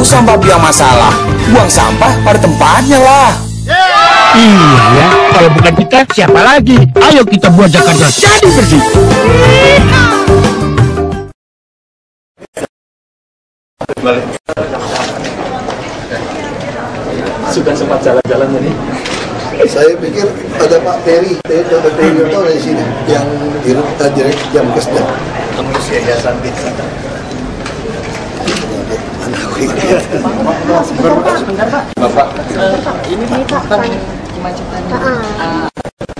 sampah biang masalah. Buang sampah pada tempatnya lah. Iya, kalau bukan kita siapa lagi? Ayo kita buat Jakarta jadi bersih. Sudah sempat jalan-jalan tadi. Saya pikir ada Pak Peri itu di sini yang direct jam kesda. Pengurus yayasan desa. Anakku ini. Sebentar Pak. Bapak. Ini Pak kemacetan.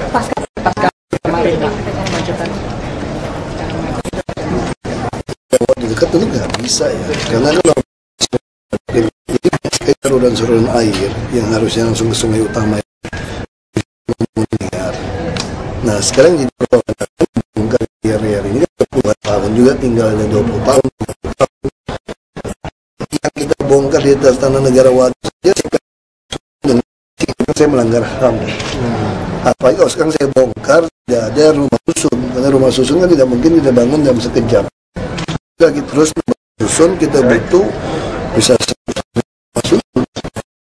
Pasca kemarin kemacetan. Kalau di dekat itu nggak bisa ya, karena kalau saluran air yang harusnya langsung ke sungai utama. Nah sekarang jadi bongkar area ini kan 20 tahun juga tinggal ada 20 tahun. Yang kita bongkar di atas tanah negara waduk saja saya melanggar HAM. Apalagi kalau sekarang saya bongkar tidak ada rumah susun, karena rumah susun kan tidak mungkin kita bangun dalam sekejap. Kita terus susun kita butuh bisa masuk.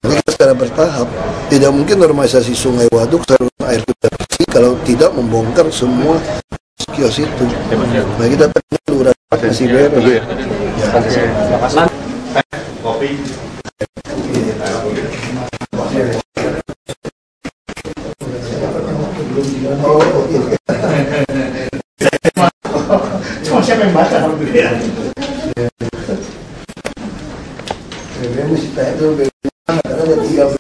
Kita secara bertahap tidak mungkin normalisasi sungai waduk saluran air kita bersih kalau tidak membongkar semua kios itu. Nah kita pengen lurah kasih beres. Ya. Kopi. Cuma siapa yang baca alhamdulillah. Saya mesti tanya dulu karena ada 13.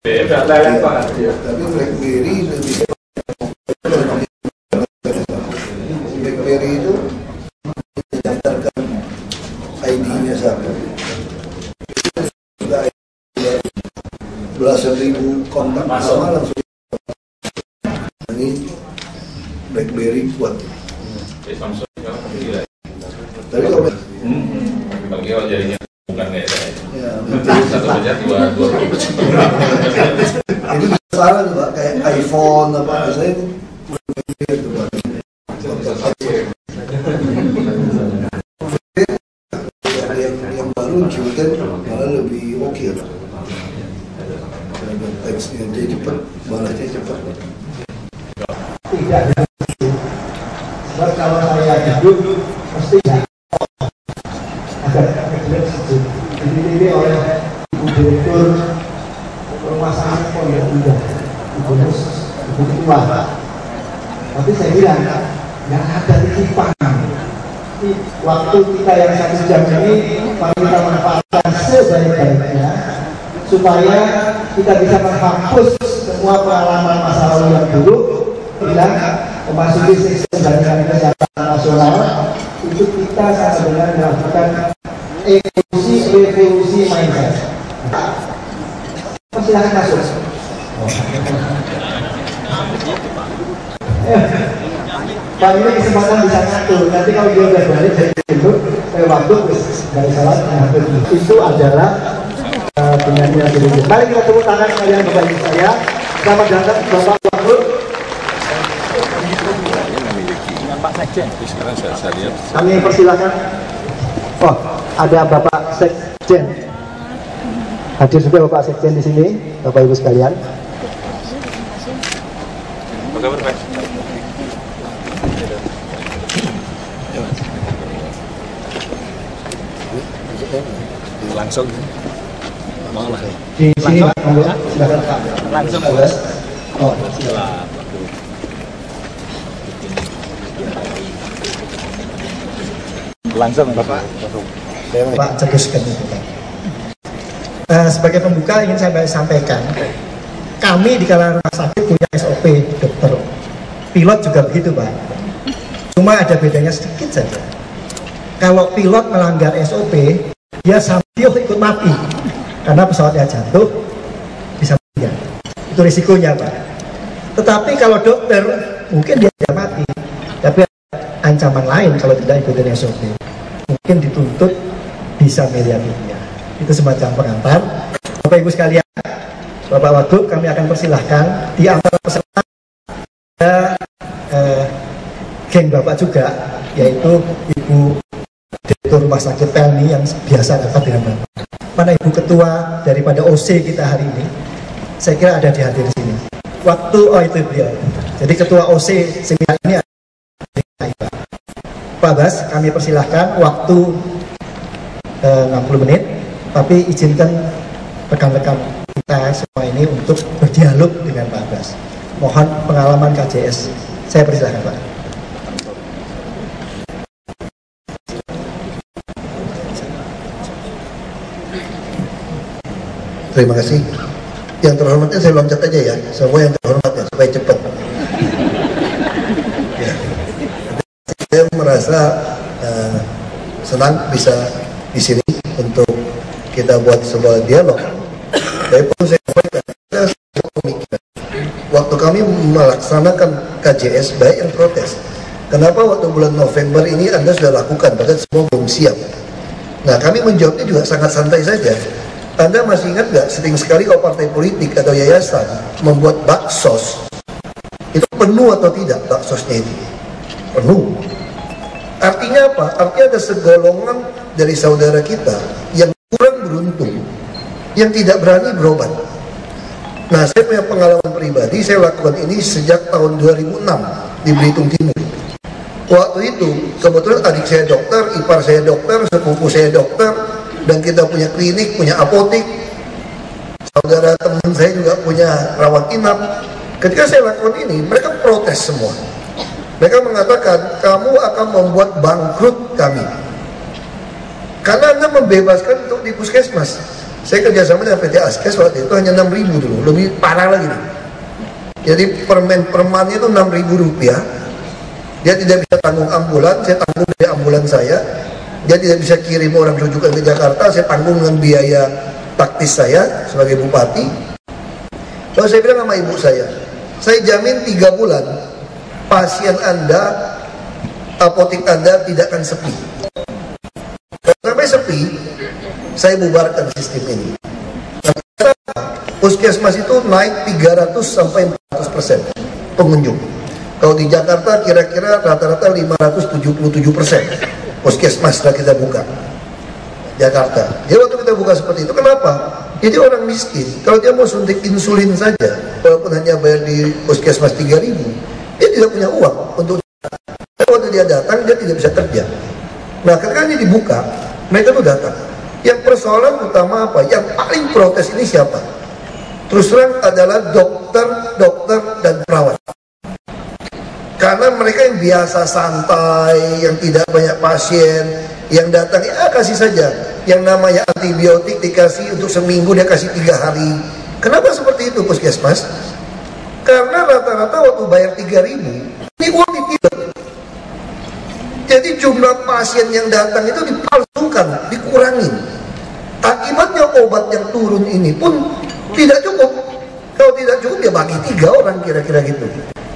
Tapi BlackBerry itu mendaftarkan ID-nya satu. Belasan ribu kontak sama langsung. Ini BlackBerry kuat. Tapi kalau bagi jadinya bukan kayak saya. ya, Satu saja dua. itu salah tuh Pak, kayak iPhone apa saya itu itu Pak. Yang baru juga malah lebih oke Pak. Teksnya dia cepat, balanya cepat. Tidak sebab kalau saya duduk mesti agak sejuk. Jadi oleh Ibu Direktur Rumah Sakit Pondok Indah, Ibu Ketua. Tapi saya bilang yang ada titipan. Waktu kita yang 1 jam ini mari kita manfaatkan sebaik-baiknya supaya kita bisa menghapus semua pengalaman masa lalu yang buruk. Bilang memasuki sistem jaminan kesehatan nasional itu kita sama dengan melakukan revolusi mindset. Silahkan masuk. Pak ini kesempatan bisa ngatur. Nanti kalau dia udah balik dari itu, waktu dari salah itu adalah penyanyi dulu. Mari kita tepuk tangan kalian Bapak Ibu saya. Selamat datang Bapak Wagub. Pak Sekjen. Sekarang saya lihat. Kami persilakan. Oh, ada Bapak Sekjen. Hadir juga Bapak Sekjen di sini, Bapak Ibu sekalian. Apa kabar Pak? Langsung. Mau lah. Di sini Pak, silakan Pak. Langsung. Oh, silakan. Langsung Bapak. Pak teruskan itu Pak. Sebagai pembuka ingin saya sampaikan, kami di kalangan rumah sakit punya SOP dokter. Pilot juga begitu Pak. Cuma ada bedanya sedikit saja. Kalau pilot melanggar SOP, dia sambil ikut mati karena pesawatnya jatuh bisa mati. Itu risikonya Pak. Tetapi kalau dokter mungkin dia tidak mati, tapi ancaman lain kalau tidak ikutin SOP. Mungkin dituntut bisa miliar-miliar. Itu semacam pengantar. Bapak Ibu sekalian, Bapak Wagub, kami akan persilahkan di antara peserta ada geng Bapak juga, yaitu Ibu rumah sakit Pelni yang biasa dapat dengan Bapak. Mana Ibu Ketua daripada OC kita hari ini? Saya kira ada di hadir di sini. Waktu, oh itu beliau. Jadi Ketua OC seminar ini ada Pak Bas, kami persilahkan waktu 60 menit, tapi izinkan rekan-rekan kita semua ini untuk berdialog dengan Pak Bas. Mohon pengalaman KJS. Saya persilahkan Pak. Terima kasih. Yang terhormatnya saya loncat aja ya, semua yang terhormat ya, supaya cepat. Ya. Saya merasa senang bisa di sini untuk kita buat sebuah dialog. Tapi pun saya sampaikan, waktu kami melaksanakan KJS baik yang protes. Kenapa waktu bulan November ini Anda sudah lakukan, padahal semua belum siap. Nah kami menjawabnya juga sangat santai saja. Anda masih ingat nggak, sering sekali kalau partai politik atau yayasan membuat baksos, itu penuh atau tidak baksosnya itu? Penuh. Artinya apa? Artinya ada segolongan dari saudara kita yang kurang beruntung, yang tidak berani berobat. Nah, saya punya pengalaman pribadi, saya lakukan ini sejak tahun 2006 di Belitung Timur. Waktu itu, kebetulan adik saya dokter, ipar saya dokter, sepupu saya dokter, dan kita punya klinik, punya apotik. Saudara teman saya juga punya rawat inap. Ketika saya lakukan ini, mereka protes semua. Mereka mengatakan, kamu akan membuat bangkrut kami. Karena Anda membebaskan untuk di puskesmas. Saya kerjasama dengan PT Askes waktu itu hanya 6.000 dulu, lebih parah lagi nih. Jadi permannya itu 6.000 rupiah. Dia tidak bisa tanggung ambulan, saya tanggung dari ambulan saya. Dia tidak bisa kirim orang rujukan ke Jakarta, saya tanggung dengan biaya taktis saya sebagai bupati. Lalu saya bilang sama ibu saya jamin 3 bulan pasien Anda, apotik Anda tidak akan sepi. Kalau sampai sepi, saya bubarkan sistem ini. Puskesmas itu naik 300 sampai 400% pengunjung. Kalau di Jakarta kira-kira rata-rata 577%. Puskesmas setelah kita buka Jakarta. Jadi waktu kita buka seperti itu, kenapa? Jadi orang miskin, kalau dia mau suntik insulin saja, walaupun hanya bayar di puskesmas 3.000, dia tidak punya uang untuk. Waktu dia datang, dia tidak bisa kerja. Nah, ketika ini dibuka, mereka tuh datang. Yang persoalan utama apa? Yang paling protes ini siapa? Terus terang adalah dokter dan perawat. Karena mereka yang biasa santai, yang tidak banyak pasien, yang datang, ya kasih saja. Yang namanya antibiotik dikasih untuk seminggu, dia kasih 3 hari. Kenapa seperti itu puskesmas? Karena rata-rata waktu bayar 3.000, ini uang ditilang. Jadi jumlah pasien yang datang itu dipalsukan, dikurangin. Akibatnya obat yang turun ini pun tidak cukup. Kalau tidak cukup, dia bagi 3 orang kira-kira gitu.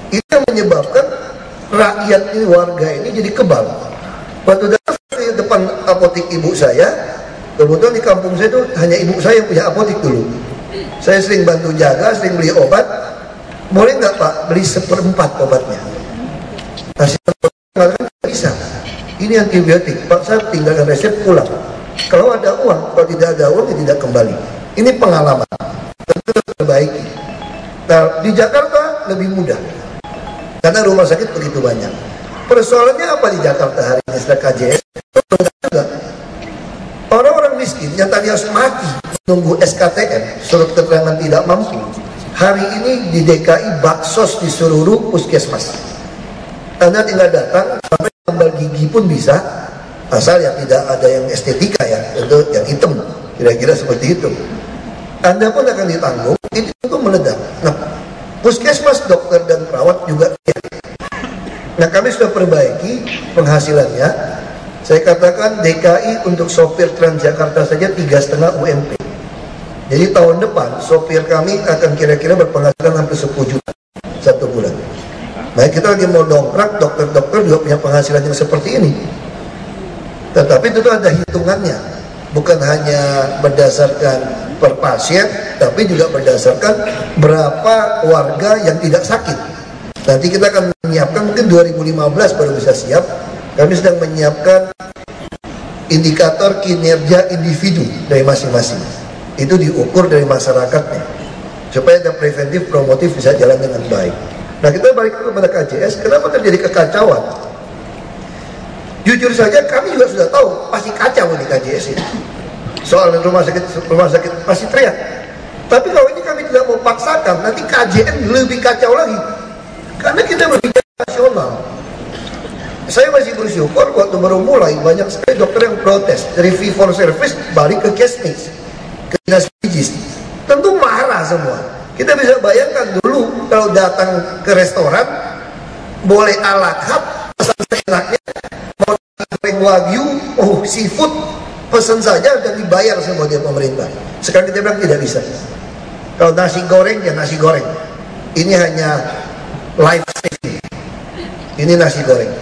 Ini yang menyebabkan rakyat ini, warga ini jadi kebal. Waktu datang di depan apotik ibu saya, kebetulan di kampung saya itu hanya ibu saya yang punya apotik dulu. Saya sering bantu jaga, sering beli obat. Boleh nggak Pak beli 1/4 obatnya? Hasilnya mengatakan tidak bisa. Ini antibiotik. Pak, saya tinggalkan resep pulang. Kalau ada uang, kalau tidak ada uang, ya tidak kembali. Ini pengalaman. Tentu terbaiki. Nah, di Jakarta lebih mudah. Karena rumah sakit begitu banyak. Persoalannya apa di Jakarta hari ini setelah KJS? Orang-orang miskin yang tadi harus mati menunggu SKTM, surat keterangan tidak mampu, hari ini di DKI baksos di seluruh puskesmas. Anda tinggal datang, sampai tambal gigi pun bisa, asal ya tidak ada yang estetika ya, itu yang hitam, kira-kira seperti itu. Anda pun akan ditanggung, itu meledak. Nah, puskesmas, dokter dan perawat juga. Nah, kami sudah perbaiki penghasilannya. Saya katakan DKI untuk sopir Transjakarta saja 3,5 UMP. Jadi tahun depan sopir kami akan kira-kira berpenghasilan hampir 10 juta 1 bulan. Nah, kita lagi mau dongkrak, dokter-dokter juga punya penghasilan yang seperti ini. Tetapi itu ada hitungannya, bukan hanya berdasarkan per pasien, tapi juga berdasarkan berapa warga yang tidak sakit. Nanti kita akan menyiapkan, mungkin 2015 baru bisa siap. Kami sedang menyiapkan indikator kinerja individu dari masing-masing. Itu diukur dari masyarakatnya, supaya ada preventif, promotif bisa jalan dengan baik. Nah, kita balik kepada KJS, kenapa terjadi kekacauan? Jujur saja kami juga sudah tahu pasti kacau di KJS ini. Soal rumah sakit pasti teriak. Tapi kalau ini kami tidak mau paksakan, nanti KJN lebih kacau lagi. Karena kita berbicara nasional. Saya masih bersyukur waktu baru mulai banyak sekali dokter yang protes dari fee for service balik ke Kesnis, ke dinas pijis. Tentu marah semua. Kita bisa bayangkan dulu kalau datang ke restoran boleh ala carte, pesan seenaknya, mau goreng wagyu, seafood, pesan saja dan dibayar semua dari pemerintah. Sekarang kita bilang tidak bisa. Kalau nasi goreng ya nasi goreng. Ini hanya life saving. Ini nasi goreng.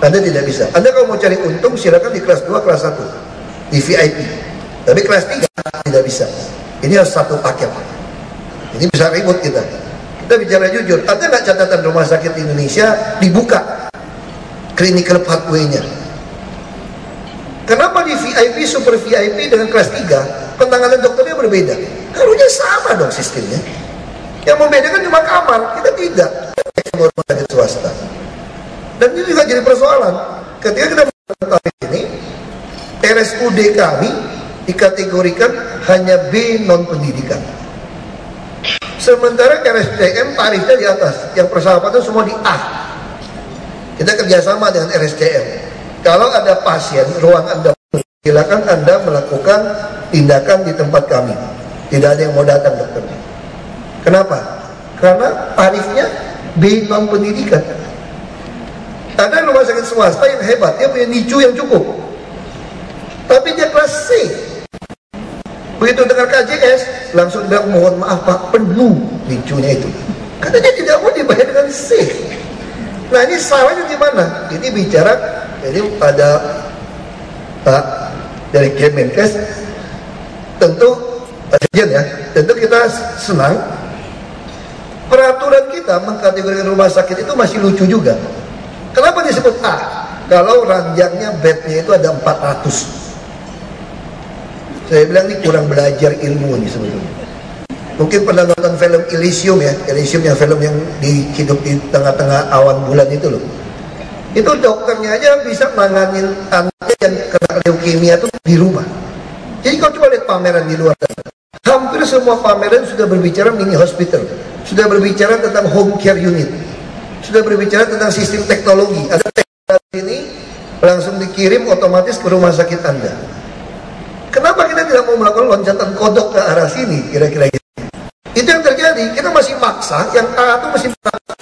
Anda tidak bisa. Anda kalau mau cari untung silakan di kelas 2, kelas 1 di VIP. Tapi kelas 3 tidak bisa. Ini harus satu paket. Ini bisa ribut kita. Kita bicara jujur. Ada nggak catatan rumah sakit Indonesia dibuka clinical pathway-nya? Kenapa di VIP, super VIP dengan kelas 3 penanganan dokternya berbeda? Harusnya sama dong sistemnya. Yang membedakan cuma kamar. Kita tidak. Rumah sakit swasta. Dan ini juga jadi persoalan. Ketika kita melakukan ini, RSUD kami dikategorikan hanya B non pendidikan. Sementara RSCM tarifnya di atas. Yang persahabatan semua di A. Kita kerjasama dengan RSCM. Kalau ada pasien, ruang Anda, silakan Anda melakukan tindakan di tempat kami. Tidak ada yang mau datang dokter. Kenapa? Karena tarifnya B non pendidikan. Ada rumah sakit swasta yang hebat, dia punya NICU yang cukup, tapi dia kelas C. Begitu dengar KJS, langsung bilang mohon maaf Pak, penuh NICU-nya itu. Karena dia tidak mau dibayar dengan C. Nah ini salahnya di mana? Ini bicara, ini pada Pak dari Kemenkes, tentu Pak Dirjen ya, tentu kita senang. Peraturan kita mengkategorikan rumah sakit itu masih lucu juga. Kenapa disebut A? Kalau ranjangnya bednya itu ada 400. Saya bilang ini kurang belajar ilmu nih sebetulnya. Mungkin pernah nonton film Elysium ya, Elysium yang film yang hidup di tengah-tengah awan bulan itu loh. Itu dokternya aja bisa nanganin anak yang kena leukemia itu di rumah. Jadi kalau coba lihat pameran di luar, hampir semua pameran sudah berbicara mini hospital, sudah berbicara tentang home care unit, sudah berbicara tentang sistem teknologi. Ada teknologi ini langsung dikirim otomatis ke rumah sakit Anda. Kenapa kita tidak mau melakukan loncatan kodok ke arah sini? Kira-kira gitu. Itu yang terjadi. Kita masih maksa, yang A itu masih maksa.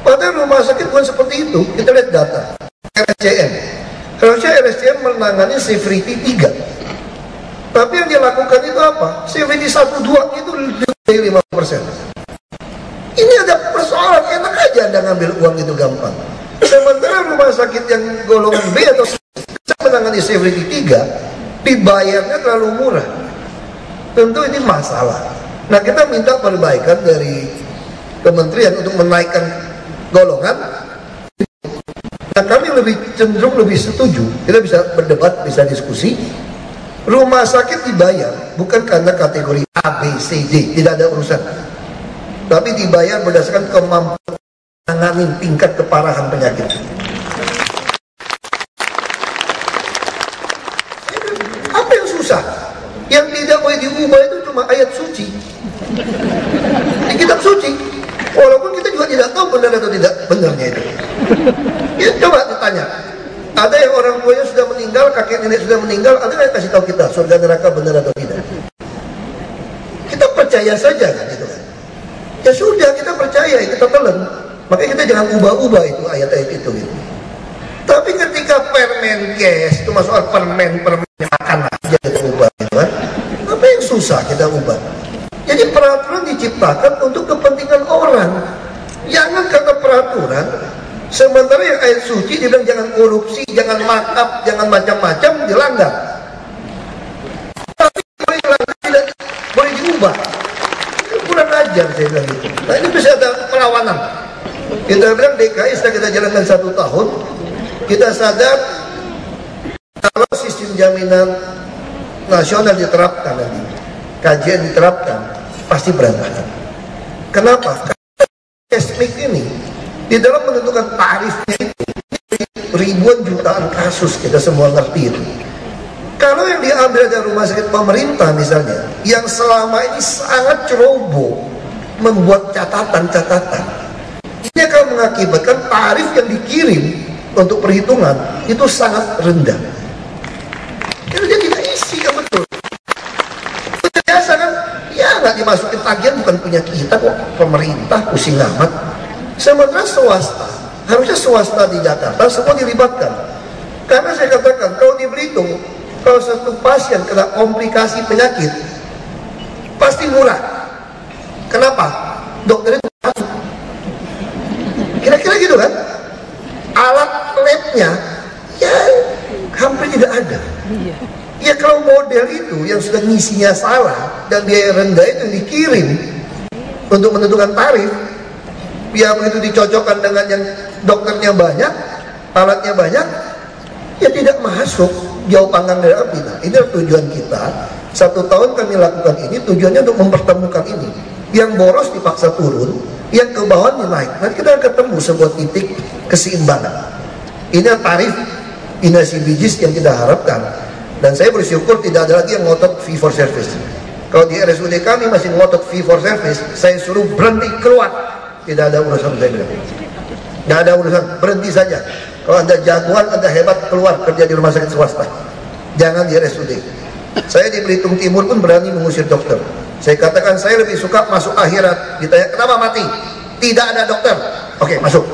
Padahal rumah sakit bukan seperti itu. Kita lihat data RSCM. Harusnya RSCM menangani severity 3. Tapi yang dia lakukan itu apa? Severity 1-2 itu lebih 5%. Ini ada persoalan, enak aja Anda ngambil uang itu gampang. Sementara rumah sakit yang golongan B atau C menangani severity 3 dibayarnya terlalu murah. Tentu ini masalah. Nah kita minta perbaikan dari kementerian untuk menaikkan golongan. Nah kami lebih cenderung lebih setuju. Kita bisa berdebat, bisa diskusi. Rumah sakit dibayar bukan karena kategori A, B, C, D, tidak ada urusan. Tapi dibayar berdasarkan kemampuan menangani tingkat keparahan penyakit. Apa yang susah? Yang tidak boleh diubah itu cuma ayat suci di kitab suci. Walaupun kita juga tidak tahu benar atau tidak benarnya itu. Ya, coba ditanya. Ada yang orang tuanya sudah meninggal, kakek nenek sudah meninggal, ada yang kasih tahu kita surga neraka benar atau tidak? Kita percaya saja kan itu kan? Ya sudah, kita percaya, kita telan. Makanya kita jangan ubah-ubah itu ayat-ayat itu gitu. Tapi ketika Permenkes itu masuk permen makan aja kita ubah gitu kan. Apa yang susah kita ubah? Jadi peraturan diciptakan untuk kepentingan orang. Jangan kata peraturan, sementara yang ayat suci dia bilang jangan korupsi, jangan makap, jangan macam-macam, dilanggar. Tapi boleh dilanggar, tidak boleh diubah. Itu kurang ajar saya bilang gitu. Nah ini bisa ada perlawanan. Kita bilang DKI setelah kita jalankan 1 tahun, kita sadar jaminan nasional diterapkan nanti, kajian diterapkan, pasti berantakan. Kenapa? Karena SMIC ini di dalam menentukan tarifnya itu ribuan jutaan kasus, kita semua ngerti itu. Kalau yang diambil dari rumah sakit pemerintah misalnya, yang selama ini sangat ceroboh membuat catatan-catatan, ini akan mengakibatkan tarif yang dikirim untuk perhitungan itu sangat rendah. Karena dia tidak isi, ya betul. Itu biasa kan? Ya nggak dimasukin tagihan, bukan punya kita kok, pemerintah pusing amat. Sementara swasta, harusnya swasta di Jakarta semua dilibatkan. Karena saya katakan, kalau di Belitung, kalau satu pasien kena komplikasi penyakit, pasti murah. Kenapa? Dokter itu kira-kira gitu kan? Alat labnya ya hampir tidak ada. Ya kalau model itu yang sudah ngisinya salah dan biaya rendah itu dikirim untuk menentukan tarif, ya begitu dicocokkan dengan yang dokternya banyak, alatnya banyak, ya tidak masuk, jauh panggang dari api. Nah, ini adalah tujuan kita. 1 tahun kami lakukan ini, tujuannya untuk mempertemukan ini. Yang boros dipaksa turun, yang ke bawah naik. Nanti kita akan ketemu sebuah titik keseimbangan. Ini tarif inasi bijis yang kita harapkan. Dan saya bersyukur tidak ada lagi yang ngotot fee for service. Kalau di RSUD kami masih ngotot fee for service, saya suruh berhenti, keluar. Tidak ada urusan, saya bilang. Tidak ada urusan, berhenti saja. Kalau Anda jagoan, Anda hebat, keluar kerja di rumah sakit swasta. Jangan di RSUD. Saya di Belitung Timur pun berani mengusir dokter. Saya katakan saya lebih suka masuk akhirat. Ditanya kenapa mati? Tidak ada dokter. Oke, masuk.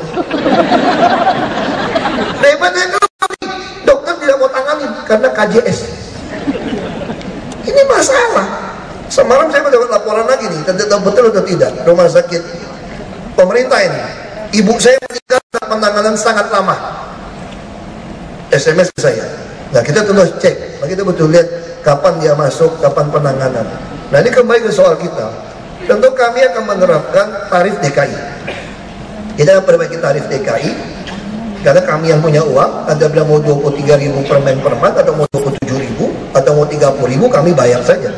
Hebatnya kalau mati, dokter tidak mau tangani karena KJS. Ini masalah. Semalam saya mendapat laporan lagi nih, tidak betul atau tidak. Rumah sakit pemerintah ini, ibu saya meninggal penanganan sangat lama. SMS ke saya. Nah, kita terus cek, kita betul lihat kapan dia masuk, kapan penanganan. Nah, ini kembali ke soal kita. Tentu kami akan menerapkan tarif DKI. Kita akan perbaiki tarif DKI, karena kami yang punya uang. Anda bilang mau 23.000 per men per month, atau mau 27.000, atau mau 30.000, kami bayar saja.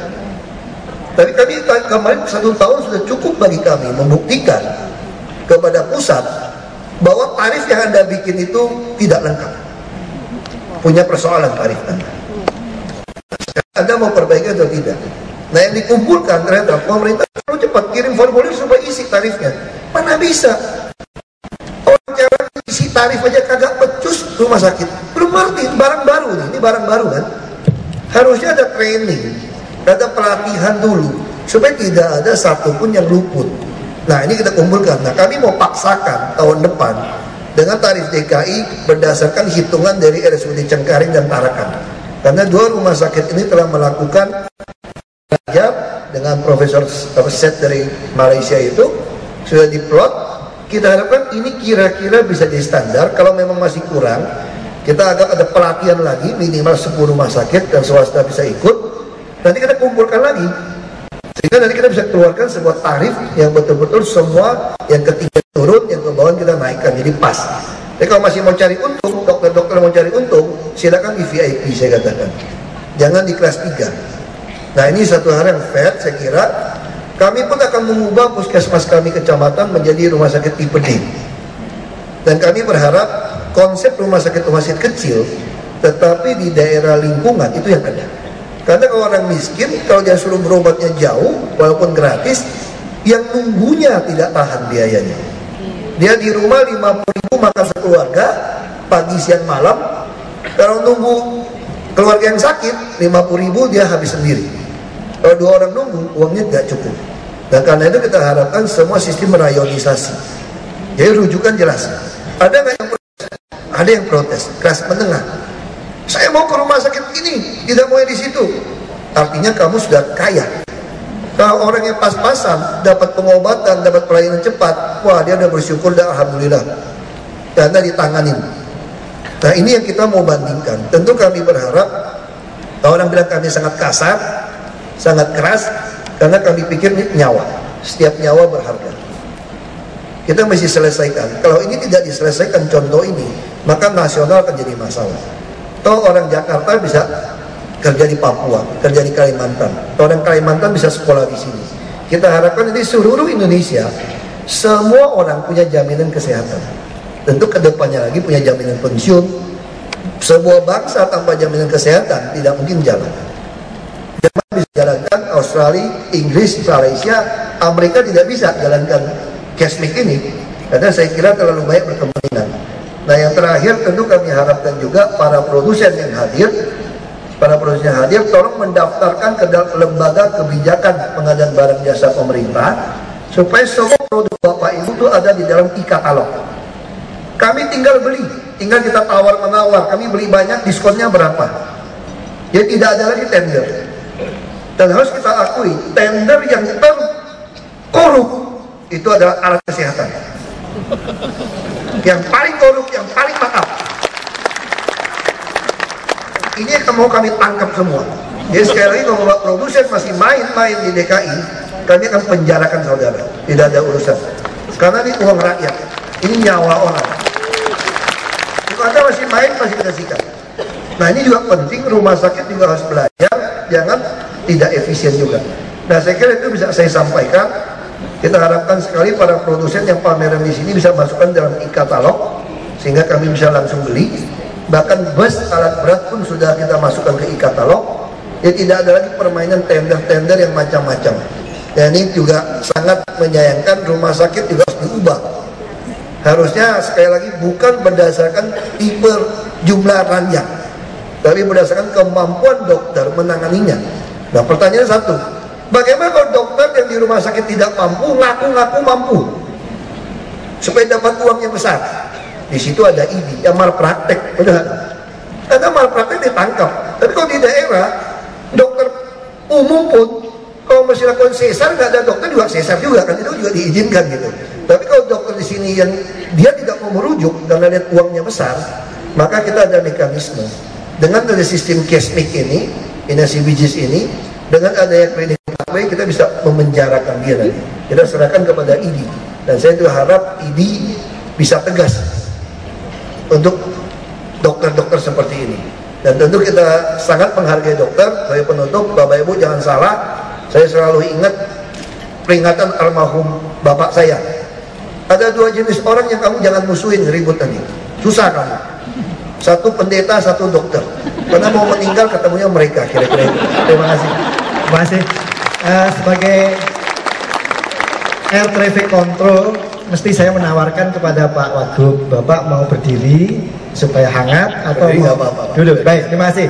Tapi kami kemarin 1 tahun sudah cukup bagi kami membuktikan kepada pusat bahwa tarif yang Anda bikin itu tidak lengkap, punya persoalan tarif Anda. Anda mau perbaiki atau tidak? Nah, yang dikumpulkan ternyata pemerintah perlu cepat kirim formulir supaya isi tarifnya. Mana bisa? Orang cara isi tarif aja kagak pecus rumah sakit. Belum ngerti, barang baru nih, ini barang baru kan? Harusnya ada training, ada pelatihan dulu supaya tidak ada satupun yang luput. Nah, ini kita kumpulkan. Nah, kami mau paksakan tahun depan dengan tarif DKI berdasarkan hitungan dari RSUD Cengkareng dan Tarakan. Karena 2 rumah sakit ini telah melakukan dengan Profesor Set dari Malaysia itu sudah diplot. Kita harapkan ini kira-kira bisa jadi standar. Kalau memang masih kurang, kita agak ada pelatihan lagi, minimal 10 rumah sakit dan swasta bisa ikut. Nanti kita kumpulkan lagi, sehingga nanti kita bisa keluarkan sebuah tarif yang betul-betul semua yang ketiga turun, yang ke bawah kita naikkan, jadi pas. Jadi kalau masih mau cari untung, dokter-dokter mau cari untung, silakan di VIP, saya katakan. Jangan di kelas 3. Nah, ini satu hal yang fair, saya kira. Kami pun akan mengubah puskesmas kami kecamatan menjadi rumah sakit tipe D. Dan kami berharap konsep rumah sakit kecil, tetapi di daerah lingkungan itu yang ada. Karena kalau orang miskin, kalau dia suruh berobatnya jauh, walaupun gratis, yang nunggunya tidak tahan biayanya. Dia di rumah 50.000 makan sekeluarga, pagi siang malam. Kalau nunggu keluarga yang sakit, 50.000 dia habis sendiri. Kalau 2 orang nunggu, uangnya tidak cukup. Dan karena itu kita harapkan semua sistem merayonisasi. Jadi rujukan jelas. Ada nggak yang protes? Ada yang protes. Kelas menengah. Saya mau ke rumah sakit ini, tidak mau di situ. Artinya kamu sudah kaya. Kalau orang yang pas-pasan, dapat pengobatan, dapat pelayanan cepat, wah dia udah bersyukur, dah alhamdulillah. Karena ditanganin. Nah, ini yang kita mau bandingkan. Tentu kami berharap, kalau orang bilang kami sangat kasar, sangat keras, karena kami pikir ini nyawa. Setiap nyawa berharga. Kita mesti selesaikan. Kalau ini tidak diselesaikan contoh ini, maka nasional akan jadi masalah. Toh orang Jakarta bisa kerja di Papua, kerja di Kalimantan. Orang Kalimantan bisa sekolah di sini. Kita harapkan di seluruh Indonesia semua orang punya jaminan kesehatan. Tentu kedepannya lagi punya jaminan pensiun. Sebuah bangsa tanpa jaminan kesehatan tidak mungkin jalan. Jerman bisa jalankan, Australia, Inggris, Malaysia, Amerika tidak bisa jalankan Kesmik ini karena saya kira terlalu banyak berkepentingan. Nah yang terakhir tentu kami harapkan juga para produsen yang hadir, tolong mendaftarkan ke lembaga kebijakan pengadaan barang jasa pemerintah supaya semua produk Bapak Ibu itu ada di dalam e-katalog. Kami tinggal beli, tinggal kita tawar-menawar, kami beli banyak, diskonnya berapa. Ya tidak ada lagi tender. Dan harus kita akui, tender yang terkorup itu adalah alat kesehatan. Yang paling korup, yang paling makap. Ini yang mau kami tangkap semua. Jadi sekali lagi kalau Bapak produsen masih main-main di DKI, kami akan penjarakan saudara. Tidak ada urusan. Karena ini uang rakyat, ini nyawa orang. Kalau Anda masih main, masih kita sikat. Nah ini juga penting, rumah sakit juga harus belajar, jangan tidak efisien juga. Nah saya kira itu bisa saya sampaikan. Kita harapkan sekali para produsen yang pameran di sini bisa masukkan dalam e-katalog sehingga kami bisa langsung beli. Bahkan bus alat berat pun sudah kita masukkan ke e-katalog. Ya tidak ada lagi permainan tender-tender yang macam-macam. Dan ini juga sangat menyayangkan, rumah sakit juga harus diubah. Harusnya sekali lagi bukan berdasarkan tipe jumlah ranjang, tapi berdasarkan kemampuan dokter menanganinya. Nah pertanyaan satu, bagaimana kalau dokter yang di rumah sakit tidak mampu, ngaku-ngaku mampu supaya dapat uang yang besar? Di situ ada ID yang malpraktek, udah ada malpraktek ditangkap. Tapi kalau di daerah dokter umum pun kalau masih lakukan sesar, nggak ada dokter juga sesar juga kan, itu juga diizinkan gitu. Tapi kalau dokter di sini yang dia tidak mau merujuk karena lihat uangnya besar, maka kita ada mekanisme dengan ada sistem Kesmik ini, CBGS ini, dengan adanya klinik pathway kita bisa memenjarakan dia nanti. Kita serahkan kepada ID, dan saya juga harap ID bisa tegas untuk dokter-dokter seperti ini. Dan tentu kita sangat menghargai dokter. Saya penutup, Bapak Ibu jangan salah, saya selalu ingat peringatan almarhum bapak saya. Ada dua jenis orang yang kamu jangan musuhin, ribut tadi. Susah kamu. Satu pendeta, satu dokter. Karena mau meninggal ketemunya mereka, kira-kira itu. Terima kasih. Terima kasih. Sebagai air traffic control, mesti saya menawarkan kepada Pak Wagub, Bapak mau berdiri supaya hangat atau berdiri, mau duduk? Baik, terima kasih.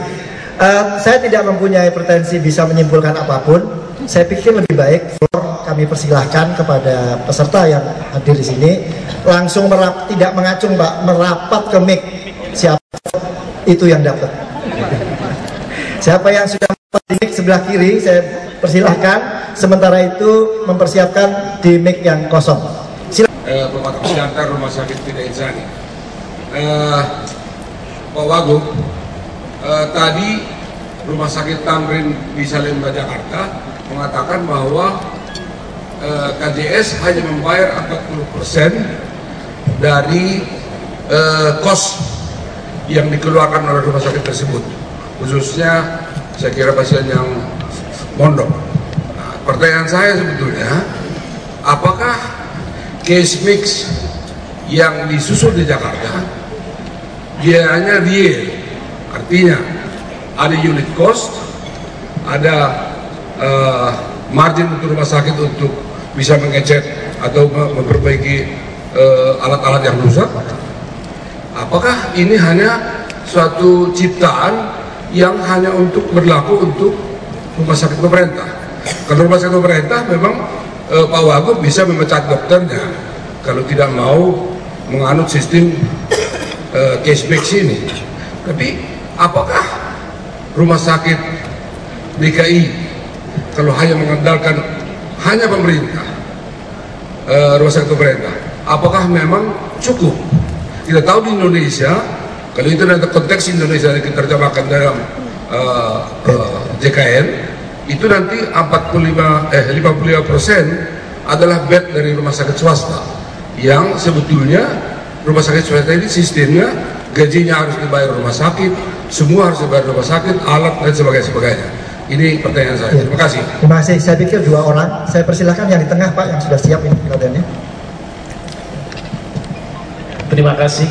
Saya tidak mempunyai pretensi bisa menyimpulkan apapun. Saya pikir lebih baik kami persilahkan kepada peserta yang hadir di sini langsung tidak mengacung Pak, merapat ke mic. Siapa itu yang dapat? Siapa yang sudah di mic sebelah kiri, saya persilahkan. Sementara itu mempersiapkan di mic yang kosong. Bapak Kesehatan Rumah Sakit Tidak Insani. Pak Wagub, tadi Rumah Sakit Tamrin di Salemba, Jakarta mengatakan bahwa KJS hanya membayar 40% dari kos yang dikeluarkan oleh rumah sakit tersebut, khususnya saya kira pasien yang mondok. Nah, pertanyaan saya sebetulnya, apakah case mix yang disusun di Jakarta biayanya real, artinya ada unit cost, ada margin untuk rumah sakit untuk bisa mengecek atau memperbaiki alat-alat yang rusak? Apakah ini hanya suatu ciptaan yang hanya untuk berlaku untuk rumah sakit pemerintah? Kalau rumah sakit pemerintah memang Pak Wagub bisa memecat dokternya kalau tidak mau menganut sistem cashback ini. Tapi apakah rumah sakit DKI kalau hanya mengandalkan hanya pemerintah, rumah sakit pemerintah, apakah memang cukup? Kita tahu di Indonesia, kalau itu nanti konteks Indonesia diterjemahkan dalam JKN, itu nanti 55% adalah bed dari rumah sakit swasta, yang sebetulnya rumah sakit swasta ini sistemnya gajinya harus dibayar rumah sakit, semua harus dibayar rumah sakit, alat dan sebagainya. Ini pertanyaan saya. Terima kasih. Terima kasih. Saya pikir 2 orang. Saya persilahkan yang di tengah, Pak, yang sudah siap ini keadaannya. Terima kasih.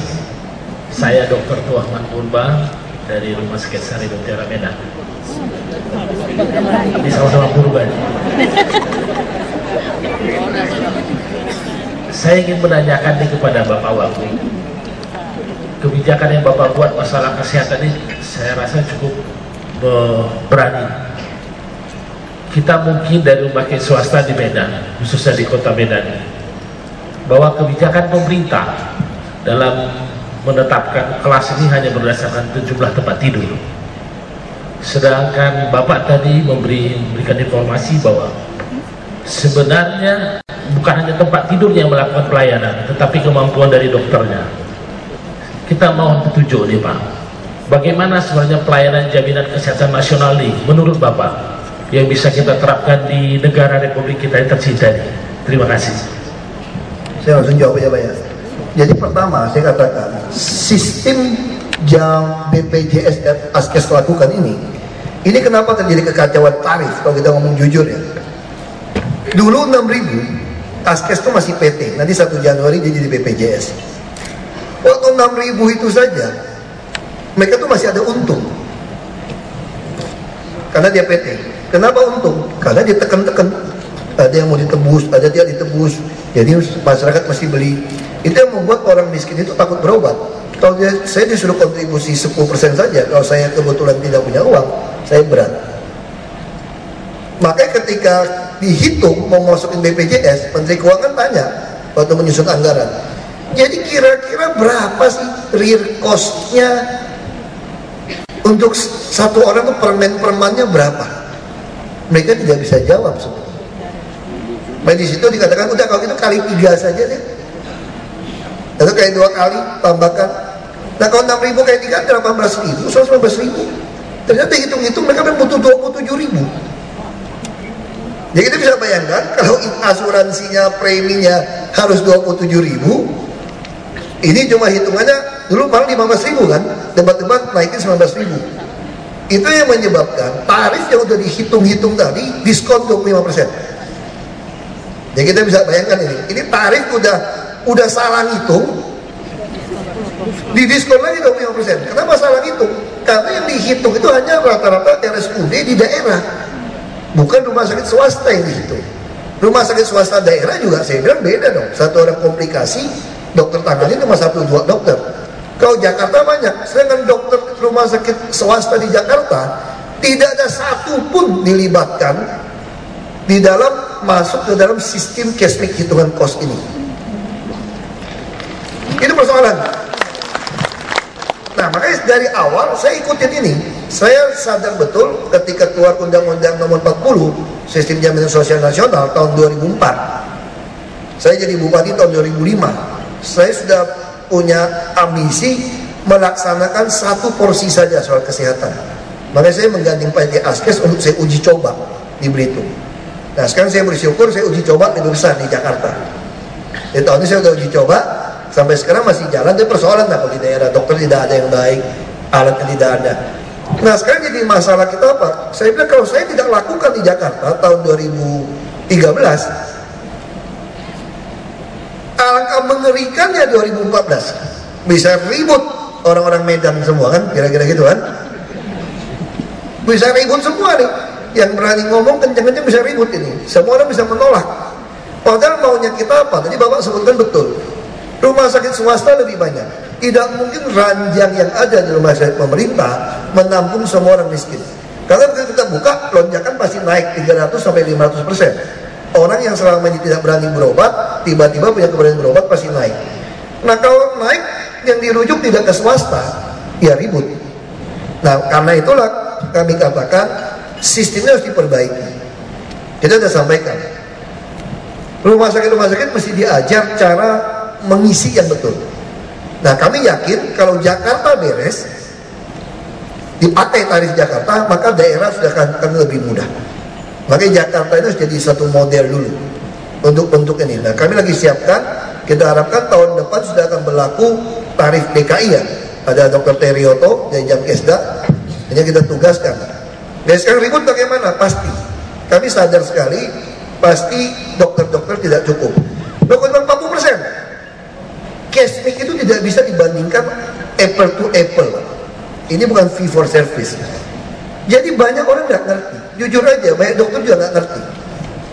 Saya Dr. Tuahman Purba dari Rumah Sakit Sari Dr. Medan. Ini sama-sama Purba. Saya ingin menanyakan nih kepada Bapak Wagub. Kebijakan yang Bapak buat masalah kesehatan ini saya rasa cukup berani. Kita mungkin dari rumah sakit swasta di Medan, khususnya di kota Medan, bahwa kebijakan pemerintah dalam menetapkan kelas ini hanya berdasarkan jumlah tempat tidur. Sedangkan Bapak tadi memberikan informasi bahwa sebenarnya bukan hanya tempat tidur yang melakukan pelayanan, tetapi kemampuan dari dokternya. Kita mohon petunjuk nih Pak, bagaimana sebenarnya pelayanan jaminan kesehatan nasional ini menurut Bapak yang bisa kita terapkan di negara Republik kita yang tercinta ini. Terima kasih. Saya langsung jawab ya Pak ya. Jadi pertama saya katakan sistem yang BPJS dan Askes lakukan ini kenapa terjadi kekacauan tarif kalau kita ngomong jujur ya. Dulu 6.000 Askes itu masih PT, nanti 1 Januari dia jadi BPJS. Waktu 6.000 itu saja mereka tuh masih ada untung karena dia PT. Kenapa untung? Karena dia tekan-tekan, ada yang mau ditebus, ada dia ditebus, jadi masyarakat masih beli. Itu yang membuat orang miskin itu takut berobat. Kalau saya disuruh kontribusi 10% saja, kalau saya kebetulan tidak punya uang, saya berat. Makanya ketika dihitung mau masukin BPJS, Menteri Keuangan tanya waktu menyusun anggaran, jadi kira-kira berapa sih real cost-nya untuk satu orang tuh permen-permannya berapa? Mereka tidak bisa jawab sebetulnya. Nah di situ dikatakan udah kalau gitu kali 3 saja deh. Atau kayak 2 kali tambahkan. Nah kalau 6.000 kayak 3 18.000, 115.000. Ternyata hitung-hitung mereka butuh 27.000. Jadi kita bisa bayangkan kalau asuransinya preminya harus 27.000, ini cuma hitungannya dulu malah 15.000 kan, debat-debat naikin 19.000. Itu yang menyebabkan tarif yang udah dihitung-hitung tadi diskon 25%. Jadi kita bisa bayangkan ini tarif udah salah ngitung, didiskon lagi 25%. Kenapa salah ngitung? Karena yang dihitung itu hanya rata-rata RSUD di daerah, bukan rumah sakit swasta yang dihitung. Rumah sakit swasta daerah juga saya bilang beda dong. Satu orang komplikasi, dokter tangani cuma 1-2 dokter. Kalau Jakarta banyak, sedangkan dokter rumah sakit swasta di Jakarta tidak ada satu pun dilibatkan di dalam masuk ke dalam sistem cashback hitungan cost ini. Ini persoalan. Nah makanya dari awal saya ikutin ini. Saya sadar betul ketika keluar Undang-Undang Nomor 40 Sistem Jaminan Sosial Nasional tahun 2004. Saya jadi bupati tahun 2005. Saya sudah punya ambisi melaksanakan 1 porsi saja soal kesehatan. Makanya saya menggandeng PT Askes untuk saya uji coba di Belitung. Nah sekarang saya bersyukur saya uji coba lebih besar di Jakarta. Di tahun ini saya sudah uji coba, sampai sekarang masih jalan. Tapi persoalan lah kalau di daerah dokter tidak ada yang baik, alatnya tidak ada. Nah sekarang jadi masalah kita apa? Saya bilang kalau saya tidak lakukan di Jakarta tahun 2013, alangkah mengerikannya 2014 bisa ribut orang-orang Medan semua kan, kira-kira gitu kan, bisa ribut semua nih. Yang berani ngomong kenceng-kenceng bisa ribut ini, semua orang bisa menolak. Padahal maunya kita apa? Tadi Bapak sebutkan betul, rumah sakit swasta lebih banyak. Tidak mungkin ranjang yang ada di rumah sakit pemerintah menampung semua orang miskin. Karena begitu kita buka, lonjakan pasti naik 300-500%. Orang yang selama ini tidak berani berobat, tiba-tiba punya keberanian berobat pasti naik. Nah kalau naik, yang dirujuk tidak ke swasta, ya ribut. Nah karena itulah kami katakan sistemnya harus diperbaiki. Kita sudah sampaikan, rumah sakit mesti diajar cara mengisi yang betul. Nah kami yakin kalau Jakarta beres, dipakai tarif Jakarta, maka daerah sudah akan lebih mudah. Makanya Jakarta itu harus jadi satu model dulu untuk ini. Nah kami lagi siapkan, kita harapkan tahun depan sudah akan berlaku tarif DKI ya. ada Dr. Terioto dari Jamkesda, hanya kita tugaskan. Dan sekarang ribut bagaimana? Pasti kami sadar sekali, pasti dokter-dokter tidak cukup. Dokter 40%. Cashmix itu tidak bisa dibandingkan apple to apple. Ini bukan fee for service. Jadi banyak orang nggak ngerti. Jujur aja, banyak dokter juga nggak ngerti.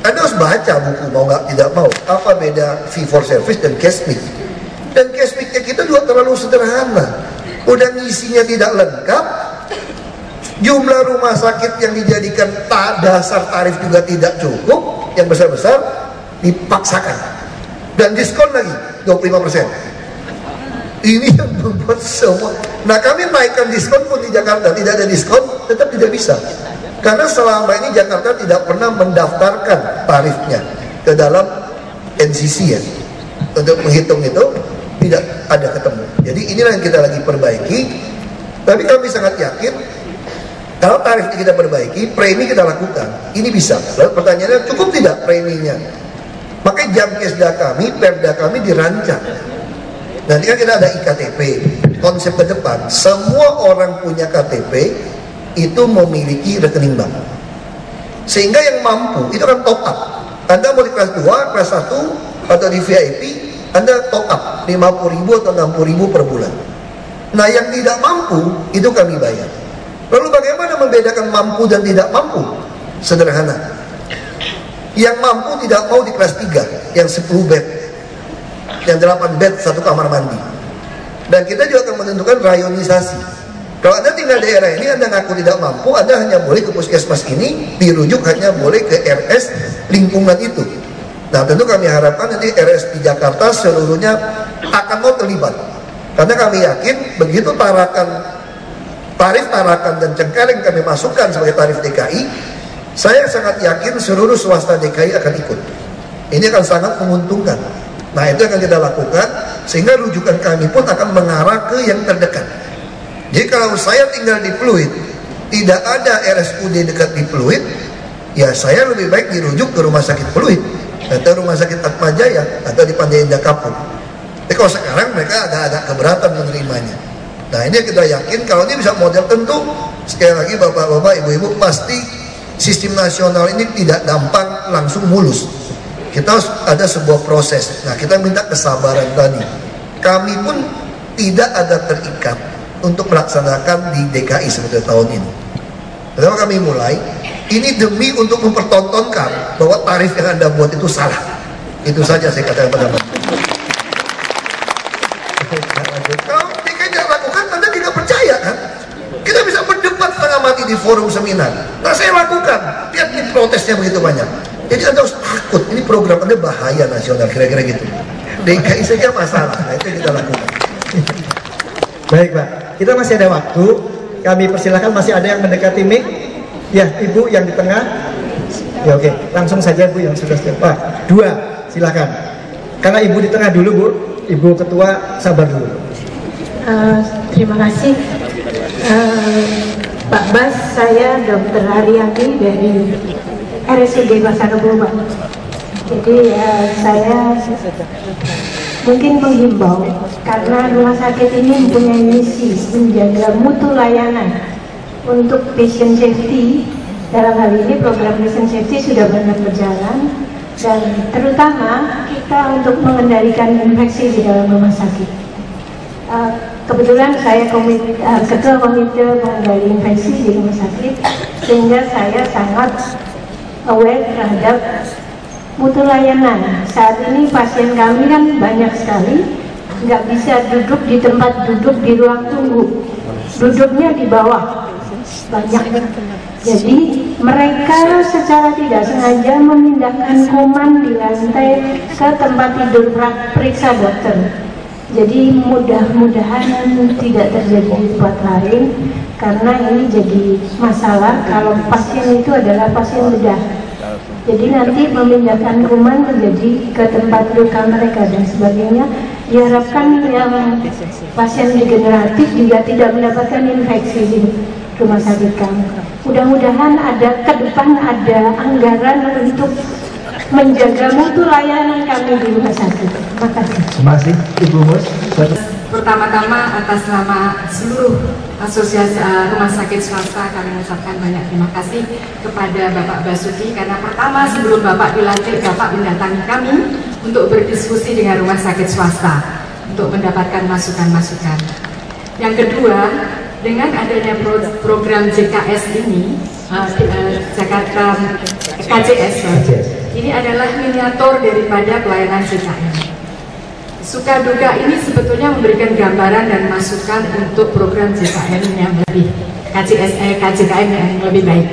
Anda harus baca buku, mau nggak tidak mau. Apa beda fee for service dan cashmix? Dan cashmixnya kita juga terlalu sederhana. Udah ngisinya tidak lengkap. Jumlah rumah sakit yang dijadikan dasar tarif juga tidak cukup. Yang besar-besar dipaksakan. Dan diskon lagi 25%. Ini yang membuat semua. Nah, kami naikkan diskon pun di Jakarta tidak ada diskon, tetap tidak bisa. Karena selama ini Jakarta tidak pernah mendaftarkan tarifnya ke dalam NCC ya. Untuk menghitung itu tidak ada ketemu. Jadi inilah yang kita lagi perbaiki. Tapi kami sangat yakin kalau tarif kita perbaiki, premi kita lakukan. Ini bisa. Lalu pertanyaannya, cukup tidak preminya? Makanya Jamkesda kami, Perda kami dirancang. Nanti kan kita ada IKTP. Konsep ke depan, semua orang punya KTP itu memiliki rekening bank. Sehingga yang mampu itu kan top up. Anda mau di kelas 2, kelas 1 atau di VIP, Anda top up 50.000 atau 60.000 per bulan. Nah, yang tidak mampu itu kami bayar. Lalu bagaimana membedakan mampu dan tidak mampu? Sederhana. Yang mampu tidak mau di kelas 3, yang 10 bed, yang 8 bed, 1 kamar mandi. Dan kita juga akan menentukan rayonisasi. Kalau Anda tinggal di daerah ini, Anda ngaku tidak mampu, Anda hanya boleh ke puskesmas ini, dirujuk hanya boleh ke RS lingkungan itu. Nah, tentu kami harapkan nanti RS di Jakarta seluruhnya akan mau terlibat. Karena kami yakin begitu tarif tarakan dan Cengkareng kami masukkan sebagai tarif DKI, saya sangat yakin seluruh swasta DKI akan ikut. Ini akan sangat menguntungkan. Nah, itu akan kita lakukan sehingga rujukan kami pun akan mengarah ke yang terdekat. Jadi kalau saya tinggal di Pluit, tidak ada RSUD dekat di Pluit, ya saya lebih baik dirujuk ke rumah sakit Pluit atau rumah sakit Atmajaya atau di Pandai Indah Kapuk. Tapi kalau sekarang mereka agak keberatan menerimanya. Nah, ini kita yakin kalau ini bisa model, tentu sekali lagi bapak-bapak, ibu-ibu, pasti sistem nasional ini tidak gampang langsung mulus. Kita harus ada sebuah proses. Nah, kita minta kesabaran tadi. Kami pun tidak ada terikat untuk melaksanakan di DKI seperti tahun ini. Pertama kami mulai, ini demi untuk mempertontonkan bahwa tarif yang Anda buat itu salah. Itu saja saya katakan pada Menteri. Kalau DKI tidak lakukan, Anda tidak percaya kan? Kita bisa berdebat setengah mati di forum seminar. Nah, saya lakukan. Lihat nih protesnya begitu banyak. Jadi Anda harus takut, ini program Anda bahaya nasional, kira-kira gitu. DKI saja masalah, nah itu yang kita lakukan. Baik Pak, kita masih ada waktu. Kami persilakan, masih ada yang mendekati mic. Ya, Ibu yang di tengah. Ya oke, langsung saja Bu yang sudah siap. Pak, 2, silakan. Karena Ibu di tengah dulu Bu, Ibu Ketua sabar dulu. Terima kasih Pak Bas, saya Dr. Ariyanti dari RSUD Pasar Rebo, Pak. Jadi saya mungkin menghimbau, karena rumah sakit ini mempunyai misi menjaga mutu layanan untuk patient safety. Dalam hal ini program patient safety sudah benar berjalan, dan terutama kita untuk mengendalikan infeksi di dalam rumah sakit. Kebetulan saya ketua komite mengendali infeksi di rumah sakit, sehingga saya sangat aware terhadap mutu layanan. Saat ini pasien kami kan banyak sekali, nggak bisa duduk di tempat duduk di ruang tunggu, duduknya di bawah banyak. Jadi mereka secara tidak sengaja memindahkan kuman di lantai ke tempat tidur periksa dokter. Jadi mudah-mudahan tidak terjadi di tempat lain, karena ini jadi masalah kalau pasien itu adalah pasien bedah. Jadi nanti memindahkan kuman menjadi ke tempat luka mereka dan sebagainya. Diharapkan yang pasien degeneratif juga tidak mendapatkan infeksi di rumah sakit kami. Mudah-mudahan ada ke depan ada anggaran untuk menjaga mutu layanan kami di rumah sakit. Terima kasih. Terima kasih Ibu Mus. Pertama-tama atas nama seluruh asosiasi rumah sakit swasta kami mengucapkan banyak terima kasih kepada Bapak Basuki karena pertama sebelum Bapak dilantik Bapak mendatangi kami untuk berdiskusi dengan rumah sakit swasta untuk mendapatkan masukan-masukan. Yang kedua, dengan adanya program JKS ini, Jakarta KJS, ini adalah miniatur daripada pelayanan JKN. Suka duka ini sebetulnya memberikan gambaran dan masukan untuk program JKN yang lebih KJKN yang lebih baik.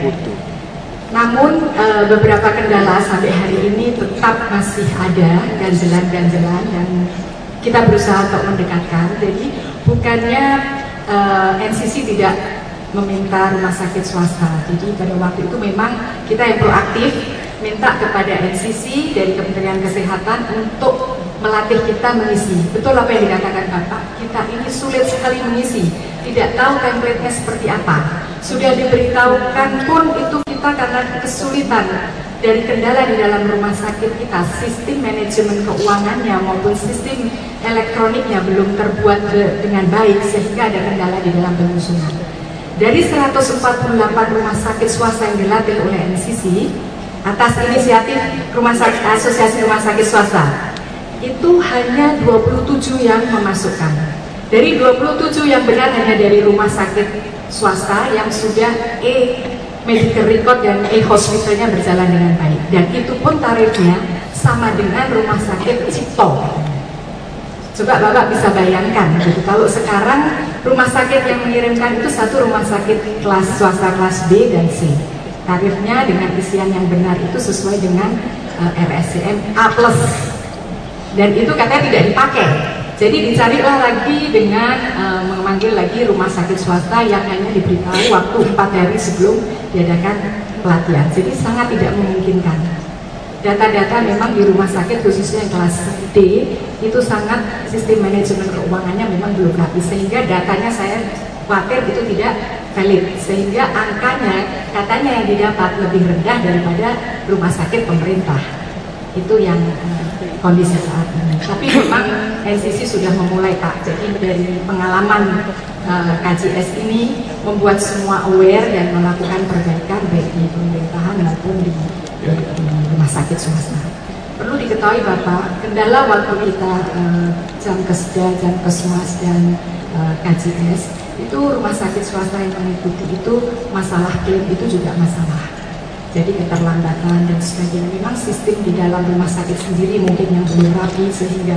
Namun beberapa kendala sampai hari ini tetap masih ada ganjelan-ganjelan dan kita berusaha untuk mendekatkan. Jadi bukannya NCC tidak meminta rumah sakit swasta. Jadi pada waktu itu memang kita yang proaktif minta kepada NCC dari Kementerian Kesehatan untuk melatih kita mengisi. Betul apa yang dikatakan Bapak, kita ini sulit sekali mengisi, tidak tahu template-nya seperti apa. Sudah diberitahukan pun itu kita karena kesulitan dari kendala di dalam rumah sakit kita, sistem manajemen keuangannya maupun sistem elektroniknya belum terbuat dengan baik sehingga ada kendala di dalam penyusunan. Dari 148 rumah sakit swasta yang dilatih oleh NCC atas inisiatif Asosiasi Rumah Sakit Swasta, itu hanya 27 yang memasukkan. Dari 27 yang benar hanya dari rumah sakit swasta yang sudah medical record dan hospitalnya berjalan dengan baik, dan itu pun tarifnya sama dengan rumah sakit Cipto. Coba Bapak bisa bayangkan gitu, kalau sekarang rumah sakit yang mengirimkan itu satu rumah sakit kelas swasta kelas B dan C, tarifnya dengan isian yang benar itu sesuai dengan RSCM A+. Dan itu katanya tidak dipakai. Jadi dicarilah lagi dengan memanggil lagi rumah sakit swasta yang hanya diberitahu waktu 4 hari sebelum diadakan pelatihan. Jadi sangat tidak memungkinkan. Data-data memang di rumah sakit khususnya yang kelas D itu sangat sistem manajemen keuangannya memang belum rapi, sehingga datanya saya khawatir itu tidak valid, sehingga angkanya katanya yang didapat lebih rendah daripada rumah sakit pemerintah. Itu yang kondisi saat ini. Tapi memang NCC sudah memulai Pak. Jadi dari pengalaman KJS ini membuat semua aware dan melakukan perbaikan baik di pemerintahan maupun di rumah sakit swasta. Perlu diketahui Bapak, kendala waktu kita Jamkesda, Jamkesmas dan KJS itu rumah sakit swasta yang mengikuti itu masalah klaim itu juga masalah. Jadi keterlambatan dan sebagainya, memang sistem di dalam rumah sakit sendiri mungkin yang belum rapi sehingga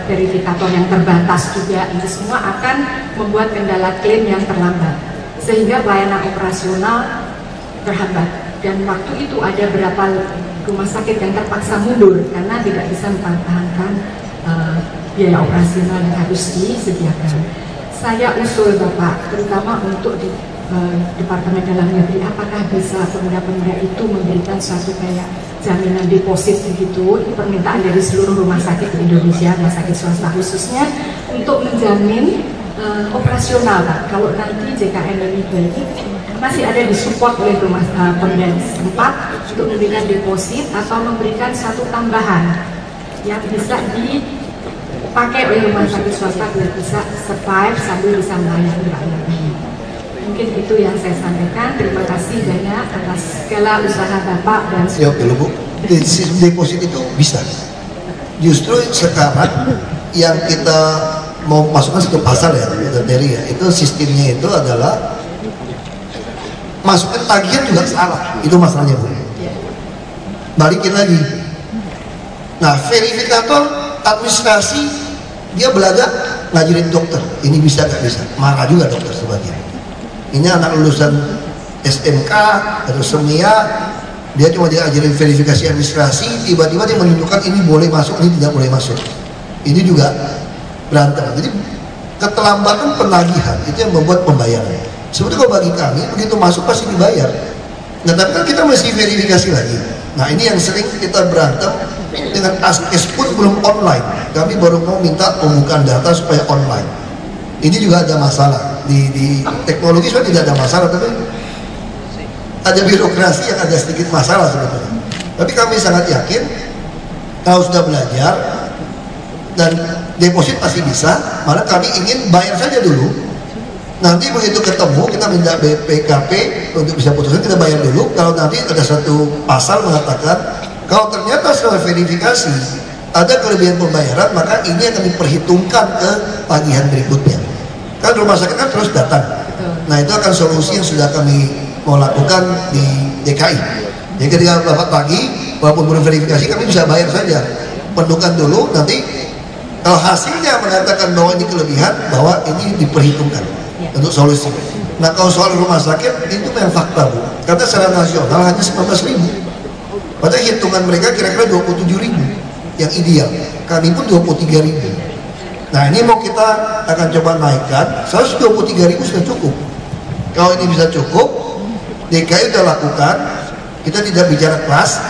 verifikator yang terbatas juga, ini semua akan membuat kendala klaim yang terlambat sehingga pelayanan operasional terhambat. Dan waktu itu ada berapa rumah sakit yang terpaksa mundur karena tidak bisa mempertahankan biaya operasional yang harus disediakan. Saya usul Bapak, terutama untuk di Departemen Dalam Negeri, apakah bisa pemuda-pemuda itu memberikan suatu kayak jaminan deposit begitu? Ini permintaan dari seluruh rumah sakit di Indonesia, rumah sakit swasta khususnya, untuk menjamin operasional Pak. Kalau nanti JKN lebih baik, masih ada disupport oleh rumah pemuda setempat untuk memberikan deposit atau memberikan satu tambahan yang bisa dipakai oleh rumah sakit swasta biar bisa survive sambil bisa melayani rakyat. Mungkin itu yang saya sampaikan. Terima kasih banyak atas segala usaha Bapak dan oke Bu, deposit itu bisa. Justru sekarang yang kita mau masukkan satu pasal ya, dari ya, itu sistemnya itu adalah masukkan tagihan juga salah. Itu masalahnya Bu. Balikin lagi. Nah, verifikator administrasi dia belajar ngajarin dokter. Ini bisa nggak bisa? Marah juga dokter sebagian. Ini anak lulusan SMK atau SEMIA, dia cuma diajarin verifikasi administrasi, tiba-tiba dia menunjukkan ini boleh masuk, ini tidak boleh masuk. Ini juga berantem. Jadi keterlambatan penagihan itu yang membuat pembayaran. Sebenarnya kalau bagi kami begitu masuk pasti dibayar. Nah tapi kan kita mesti verifikasi lagi. Nah ini yang sering kita berantem dengan ASKES pun belum online. Kami baru mau minta pembukaan data supaya online. Ini juga ada masalah. Di teknologi sebenarnya tidak ada masalah, tapi ada birokrasi yang ada sedikit masalah sebetulnya. Tapi kami sangat yakin kalau sudah belajar dan deposit pasti bisa, malah kami ingin bayar saja dulu. Nanti begitu ketemu kita minta BPKP untuk bisa putuskan, kita bayar dulu. Kalau nanti ada satu pasal mengatakan kalau ternyata setelah verifikasi ada kelebihan pembayaran, maka ini akan diperhitungkan ke tagihan berikutnya. Kan rumah sakit kan terus datang. Nah itu akan solusi yang sudah kami mau lakukan di DKI. Jadi ketika Bapak tagih, walaupun belum verifikasi, kami bisa bayar saja. Pendukan dulu, nanti kalau hasilnya mengatakan bahwa ini kelebihan, bahwa ini diperhitungkan untuk solusi. Nah kalau soal rumah sakit, itu memang fakta Bu. Karena secara nasional hanya 19.000. Padahal hitungan mereka kira-kira 27.000 yang ideal. Kami pun 23.000. Nah ini mau kita akan coba naikkan, 123.000 sudah cukup. Kalau ini bisa cukup, DKI sudah lakukan, kita tidak bicara kelas.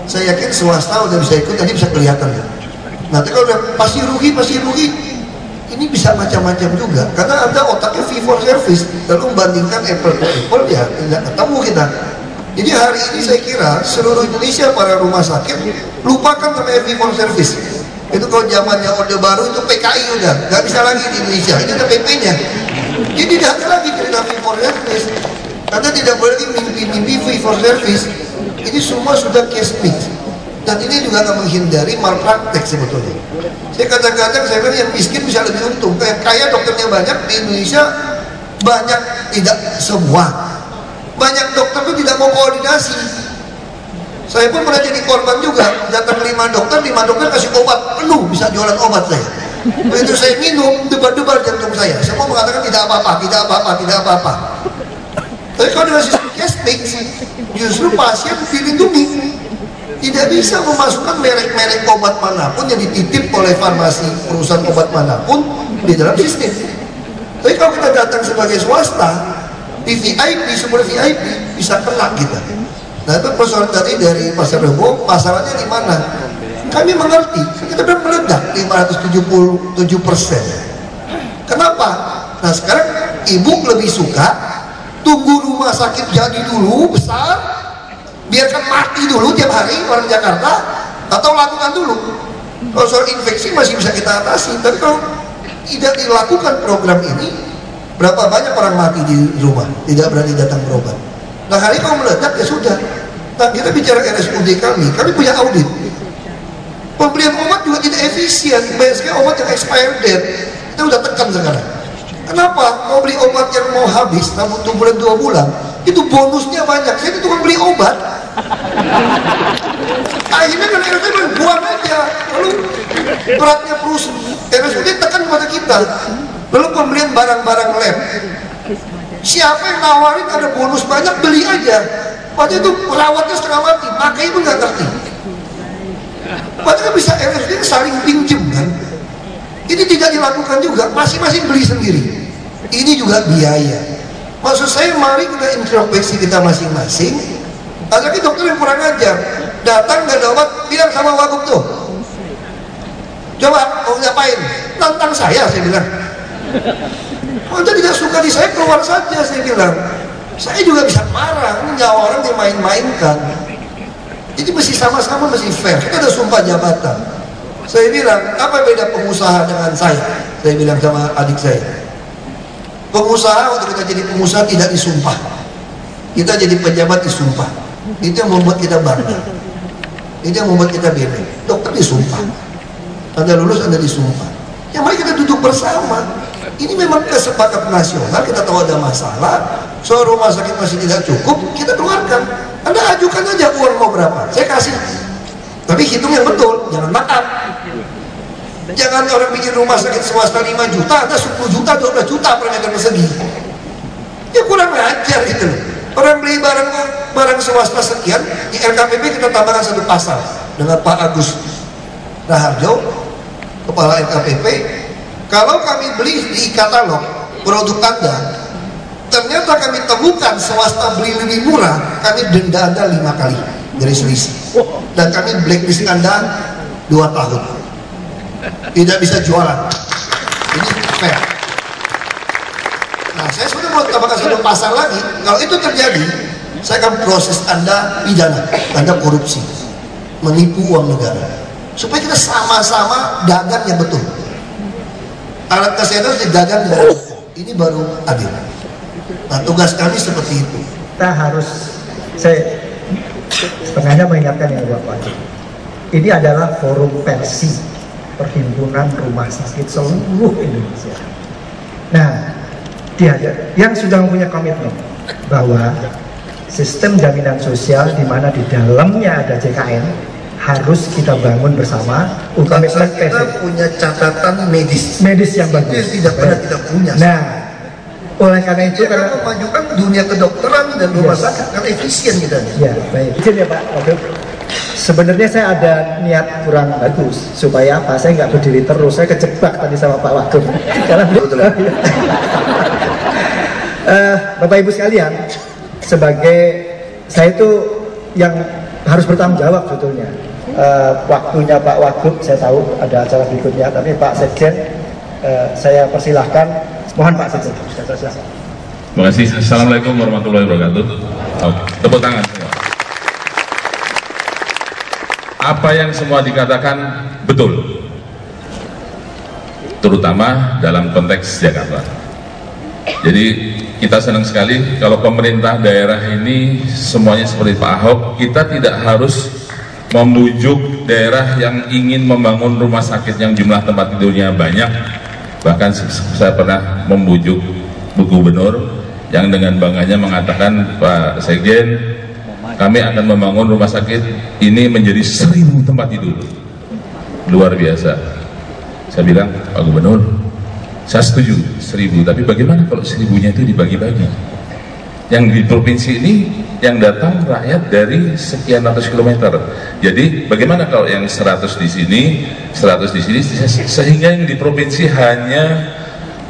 Saya yakin swasta udah bisa ikut, nanti bisa kelihatan ya. Nanti kalau udah pasti rugi, ini bisa macam-macam juga. Karena ada otaknya fee for service, lalu membandingkan apple to apple, ya tidak ketemu kita. Jadi hari ini saya kira seluruh Indonesia para rumah sakit lupakan namanya fee for service. Itu kalau zamannya Orde Baru itu PKI udah nggak bisa lagi di Indonesia. Ini ada PP-nya. Jadi tidak ada lagi cerita fee for service. Karena tidak boleh lagi mimpi-mimpi fee for service. Ini semua sudah case mix. Dan ini juga akan menghindari malpraktek sebetulnya. Saya kadang-kadang saya bilang yang miskin bisa lebih untung. Kayak kaya dokternya banyak di Indonesia banyak, tidak semua. Banyak dokter itu tidak mau koordinasi. Saya pun pernah jadi korban juga. Datang 5 dokter kasih obat penuh, bisa jualan obat saya. Begitu saya minum, debar-debar jantung saya. Semua mengatakan tidak apa-apa. Tapi kalau dengan sistem cash mix, justru pasien dilindungi. Tidak bisa memasukkan merek-merek obat manapun yang dititip oleh farmasi perusahaan obat manapun di dalam sistem. Tapi kalau kita datang sebagai swasta, di VIP, sumber VIP bisa kena kita. Nah itu persoalan tadi dari Pasar Rebo, masalahnya di mana? Kami mengerti, kita sudah meledak 577%. Kenapa? Nah sekarang ibu lebih suka tunggu rumah sakit jadi dulu besar, biarkan mati dulu tiap hari orang Jakarta, atau lakukan dulu. Kalau soal infeksi masih bisa kita atasi, tapi kalau tidak dilakukan program ini, berapa banyak orang mati di rumah tidak berani datang berobat. Nah hari kalau meledak ya sudah. Nah kita bicara RSUD kami punya audit. Pembelian obat juga tidak efisien, banyak sekali obat yang expired date. Kita udah tekan sekarang. Kenapa? Mau beli obat yang mau habis, namun 1 bulan 2 bulan, itu bonusnya banyak. Saya itu tukang beli obat. Akhirnya kan RSUD buang aja. Lalu beratnya perusahaan RSUD tekan kepada kita. Lalu pembelian barang-barang lab, siapa yang nawarin ada bonus banyak, beli aja. Padahal itu perawatnya setengah mati, makanya pun nggak ngerti. Padahal bisa RSUD saling pinjem kan. Ini tidak dilakukan juga, masing-masing beli sendiri. Ini juga biaya. Maksud saya mari kita introspeksi kita masing-masing. Ada lagi dokter yang kurang ajar, datang nggak ada obat, bilang sama wagub tuh, coba mau ngapain? Tantang saya bilang. Anda tidak suka di saya, keluar saja, saya bilang. Saya juga bisa marah, ini nyawa orang dimain-mainkan. Jadi mesti sama-sama, mesti fair. Kita ada sumpah jabatan. Saya bilang, apa beda pengusaha dengan saya? Saya bilang sama adik saya, pengusaha untuk kita jadi pengusaha tidak disumpah. Kita jadi pejabat disumpah. Itu yang membuat kita bangga. Itu yang membuat kita beda. Dokter disumpah. Anda lulus, Anda disumpah. Ya mari kita duduk bersama. Ini memang kesepakatan nasional. Kita tahu ada masalah, soal rumah sakit masih tidak cukup, kita keluarkan. Anda ajukan aja uang mau berapa, saya kasih. Tapi hitung yang betul, jangan makan. Jangan orang bikin rumah sakit swasta 5 juta, Anda 10 juta, 12 juta per meter persegi. Ya kurang ajar gitu loh. Orang beli barang swasta sekian, di LKPP kita tambahkan 1 pasal dengan Pak Agus Raharjo, Kepala LKPP. Kalau kami beli di e-katalog produk Anda, ternyata kami temukan swasta beli lebih murah, kami denda Anda 5 kali dari selisih. Dan kami blacklist Anda 2 tahun. Tidak bisa jualan. Ini fair. Nah, saya sudah mau tambahkan 1 pasal lagi. Kalau itu terjadi, saya akan proses Anda pidana, Anda korupsi, menipu uang negara. Supaya kita sama-sama dagang yang betul. alat kesehatan didagang dengan rokok. Ini baru adil. Nah, tugas kami seperti itu. Kita harus, saya sengaja mengingatkan ini Bapak. Ini adalah forum versi Perhimpunan Rumah Sakit seluruh Indonesia. Nah, yang sudah mempunyai komitmen bahwa sistem jaminan sosial di mana di dalamnya ada JKN harus kita bangun bersama. Komitmen kita punya catatan medis yang bagus. Itu tidak pernah kita punya. Nah, oleh karena itu karena memajukan dunia kedokteran dan rumah sakit karena efisien kita. Ya, baik. Izin ya Pak. Oke. Sebenarnya saya ada niat kurang bagus supaya apa? Saya nggak berdiri terus. Saya kejebak tadi sama Pak Wagub. Karena Bapak Ibu sekalian, sebagai saya itu yang harus bertanggung jawab sebetulnya. Waktunya Pak Wagub, saya tahu ada acara berikutnya, tapi Pak Sekjen, saya persilahkan. Mohon Pak Sekjen. Terima kasih. Assalamualaikum warahmatullahi wabarakatuh. Tepuk tangan semua. Apa yang semua dikatakan betul, terutama dalam konteks Jakarta. Jadi kita senang sekali kalau pemerintah daerah ini semuanya seperti Pak Ahok. Kita tidak harus membujuk daerah yang ingin membangun rumah sakit yang jumlah tempat tidurnya banyak. Bahkan saya pernah membujuk Bu Gubernur yang dengan bangganya mengatakan, Pak Sekjen, kami akan membangun rumah sakit ini menjadi 1000 tempat tidur. Luar biasa. Saya bilang, Pak Gubernur, saya setuju 1000, tapi bagaimana kalau 1000-nya itu dibagi-bagi? Yang di provinsi ini yang datang rakyat dari sekian ratus kilometer. Jadi bagaimana kalau yang 100 di sini, 100 di sini, sehingga yang di provinsi hanya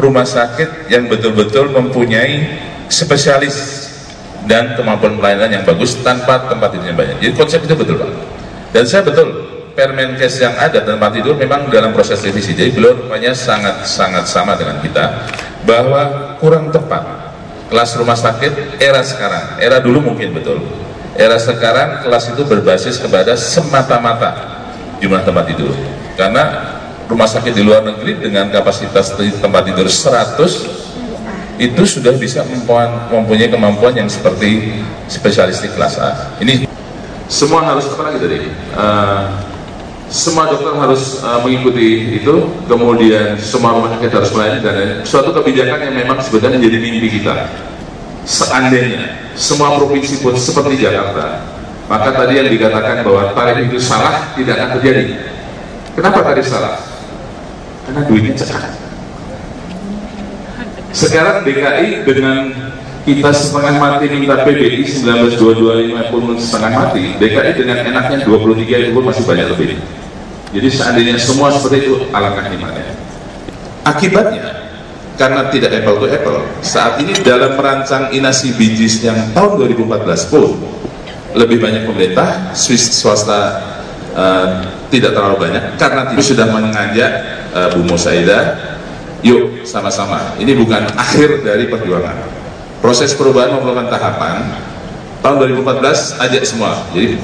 rumah sakit yang betul-betul mempunyai spesialis dan kemampuan pelayanan yang bagus tanpa tempat tidurnya banyak. Jadi konsep itu betul Pak. Dan saya betul, Permenkes yang ada tempat tidur memang dalam proses revisi. Jadi beliau rupanya sangat sama dengan kita bahwa kurang tepat kelas rumah sakit era sekarang. Era dulu mungkin betul. Era sekarang kelas itu berbasis kepada semata-mata jumlah tempat tidur. Karena rumah sakit di luar negeri dengan kapasitas tempat tidur 100 itu sudah bisa mempunyai kemampuan yang seperti spesialistik kelas A. Ini semua harus apa lagi tadi? Semua dokter harus mengikuti itu, kemudian semua rumah sakit harus melayani dan suatu kebijakan yang memang sebenarnya menjadi mimpi kita. Seandainya semua provinsi pun seperti Jakarta, maka tadi yang dikatakan bahwa tarif itu salah tidak akan terjadi. Kenapa tarif salah? Karena duitnya cekat. Sekarang DKI dengan kita setengah mati minta PBI 1922 pun setengah mati, DKI dengan enaknya 23 itu pun masih banyak lebih. Jadi seandainya semua seperti itu alangkah nikmatnya. Akibatnya karena tidak apple to apple, saat ini dalam merancang inasi bijis yang tahun 2014 pun lebih banyak pemerintah, swasta tidak terlalu banyak, karena itu sudah mengajak Bu Musaidah, yuk sama-sama, ini bukan akhir dari perjuangan. Proses perubahan memerlukan tahapan. Tahun 2014 ajak semua. Jadi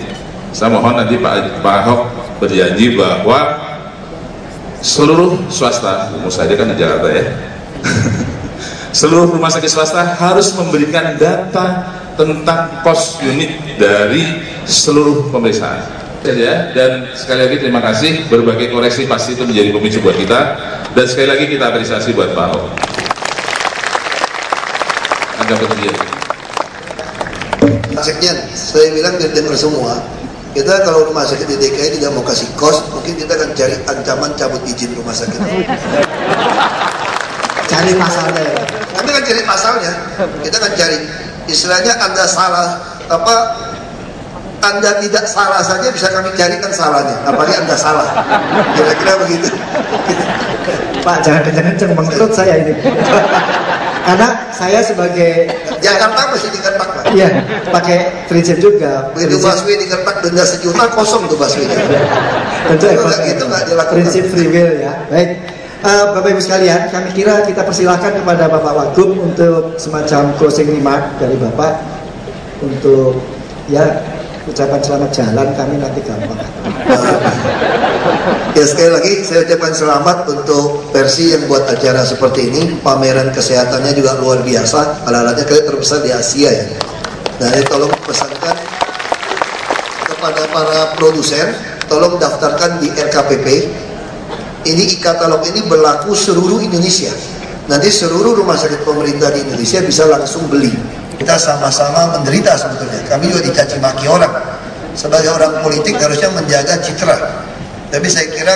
saya mohon nanti Pak Ahok berjanji bahwa seluruh swasta, saya kan di Jakarta ya, seluruh rumah sakit swasta harus memberikan data tentang cost unit dari seluruh pemeriksaan. Dan sekali lagi terima kasih, berbagai koreksi pasti itu menjadi pemicu buat kita, dan sekali lagi kita apresiasi buat Pak Ahok. Anda bersedia. Pak Sekjen, saya bilang dari semua, kita kalau rumah sakit di DKI tidak mau kasih kos, mungkin kita akan cari ancaman cabut izin rumah sakit. Cari pasalnya ya. Kami akan cari pasalnya. Kita akan cari, istilahnya Anda salah apa? Anda tidak salah saja bisa kami carikan salahnya, apalagi Anda salah. Kira-kira begitu. Pak, jangan kencang-kencang menurut saya ini. Karena saya sebagai Jakarta masih digertak Pak. Iya, pakai prinsip juga. Begitu busway digertak denda 1 juta, kosong tuh busway. Tentu itu nggak dilakukan. Prinsip free will ya. Baik, Bapak Ibu sekalian, kami kira kita persilahkan kepada Bapak Wagub untuk semacam closing remark dari Bapak untuk ya ucapan selamat jalan, kami nanti gampang. Ya, sekali lagi saya ucapkan selamat untuk versi yang buat acara seperti ini. Pameran kesehatannya juga luar biasa. Alat-alatnya kali terbesar di Asia ya. Nah, tolong pesankan kepada para produsen, tolong daftarkan di RKPP. Ini e-katalog ini berlaku seluruh Indonesia. Nanti seluruh rumah sakit pemerintah di Indonesia bisa langsung beli. Kita sama-sama menderita sebetulnya. Kami juga dicaci maki orang. Sebagai orang politik harusnya menjaga citra. Tapi saya kira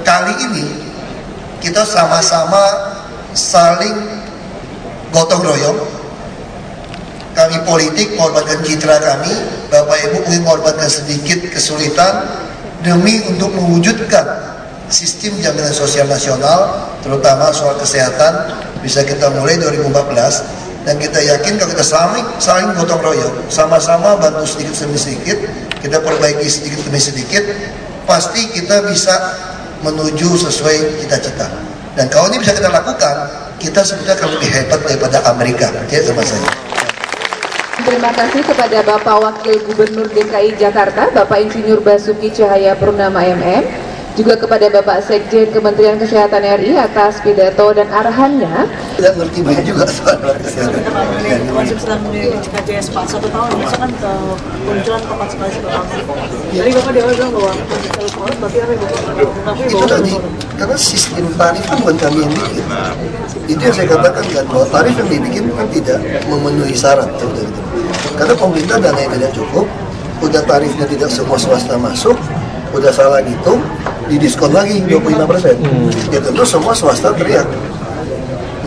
kali ini kita sama-sama saling gotong royong. Kami politik mengorbankan citra kami, Bapak Ibu mungkin mengorbankan sedikit kesulitan demi untuk mewujudkan sistem jaminan sosial nasional, terutama soal kesehatan bisa kita mulai 2014. Dan kita yakin kalau kita saling gotong royong, sama-sama bantu sedikit demi sedikit, kita perbaiki sedikit demi sedikit, pasti kita bisa menuju sesuai cita-cita. Dan kalau ini bisa kita lakukan, kita sebetulnya akan lebih hebat daripada Amerika. Ya, sama saya. Terima kasih kepada Bapak Wakil Gubernur DKI Jakarta, Bapak Insinyur Basuki Cahayapurnama MM, juga kepada Bapak Sekjen Kementerian Kesehatan RI atas pidato dan arahannya. Tidak ngerti banyak juga soal kesehatan. Masih sedang di KJS Pak 1 tahun, misalkan kemunculan tepat sekali jadi Bapak dia bilang bahwa kalau berarti apa itu tadi, karena sistem tarif kan bukan kami yang bikin. Itu yang saya katakan kan, bahwa tarif yang dibikin kan tidak memenuhi syarat. Karena pemerintah dananya tidak cukup, udah tarifnya tidak semua swasta masuk, udah salah gitu, didiskon lagi 25%. Ya tentu semua swasta teriak.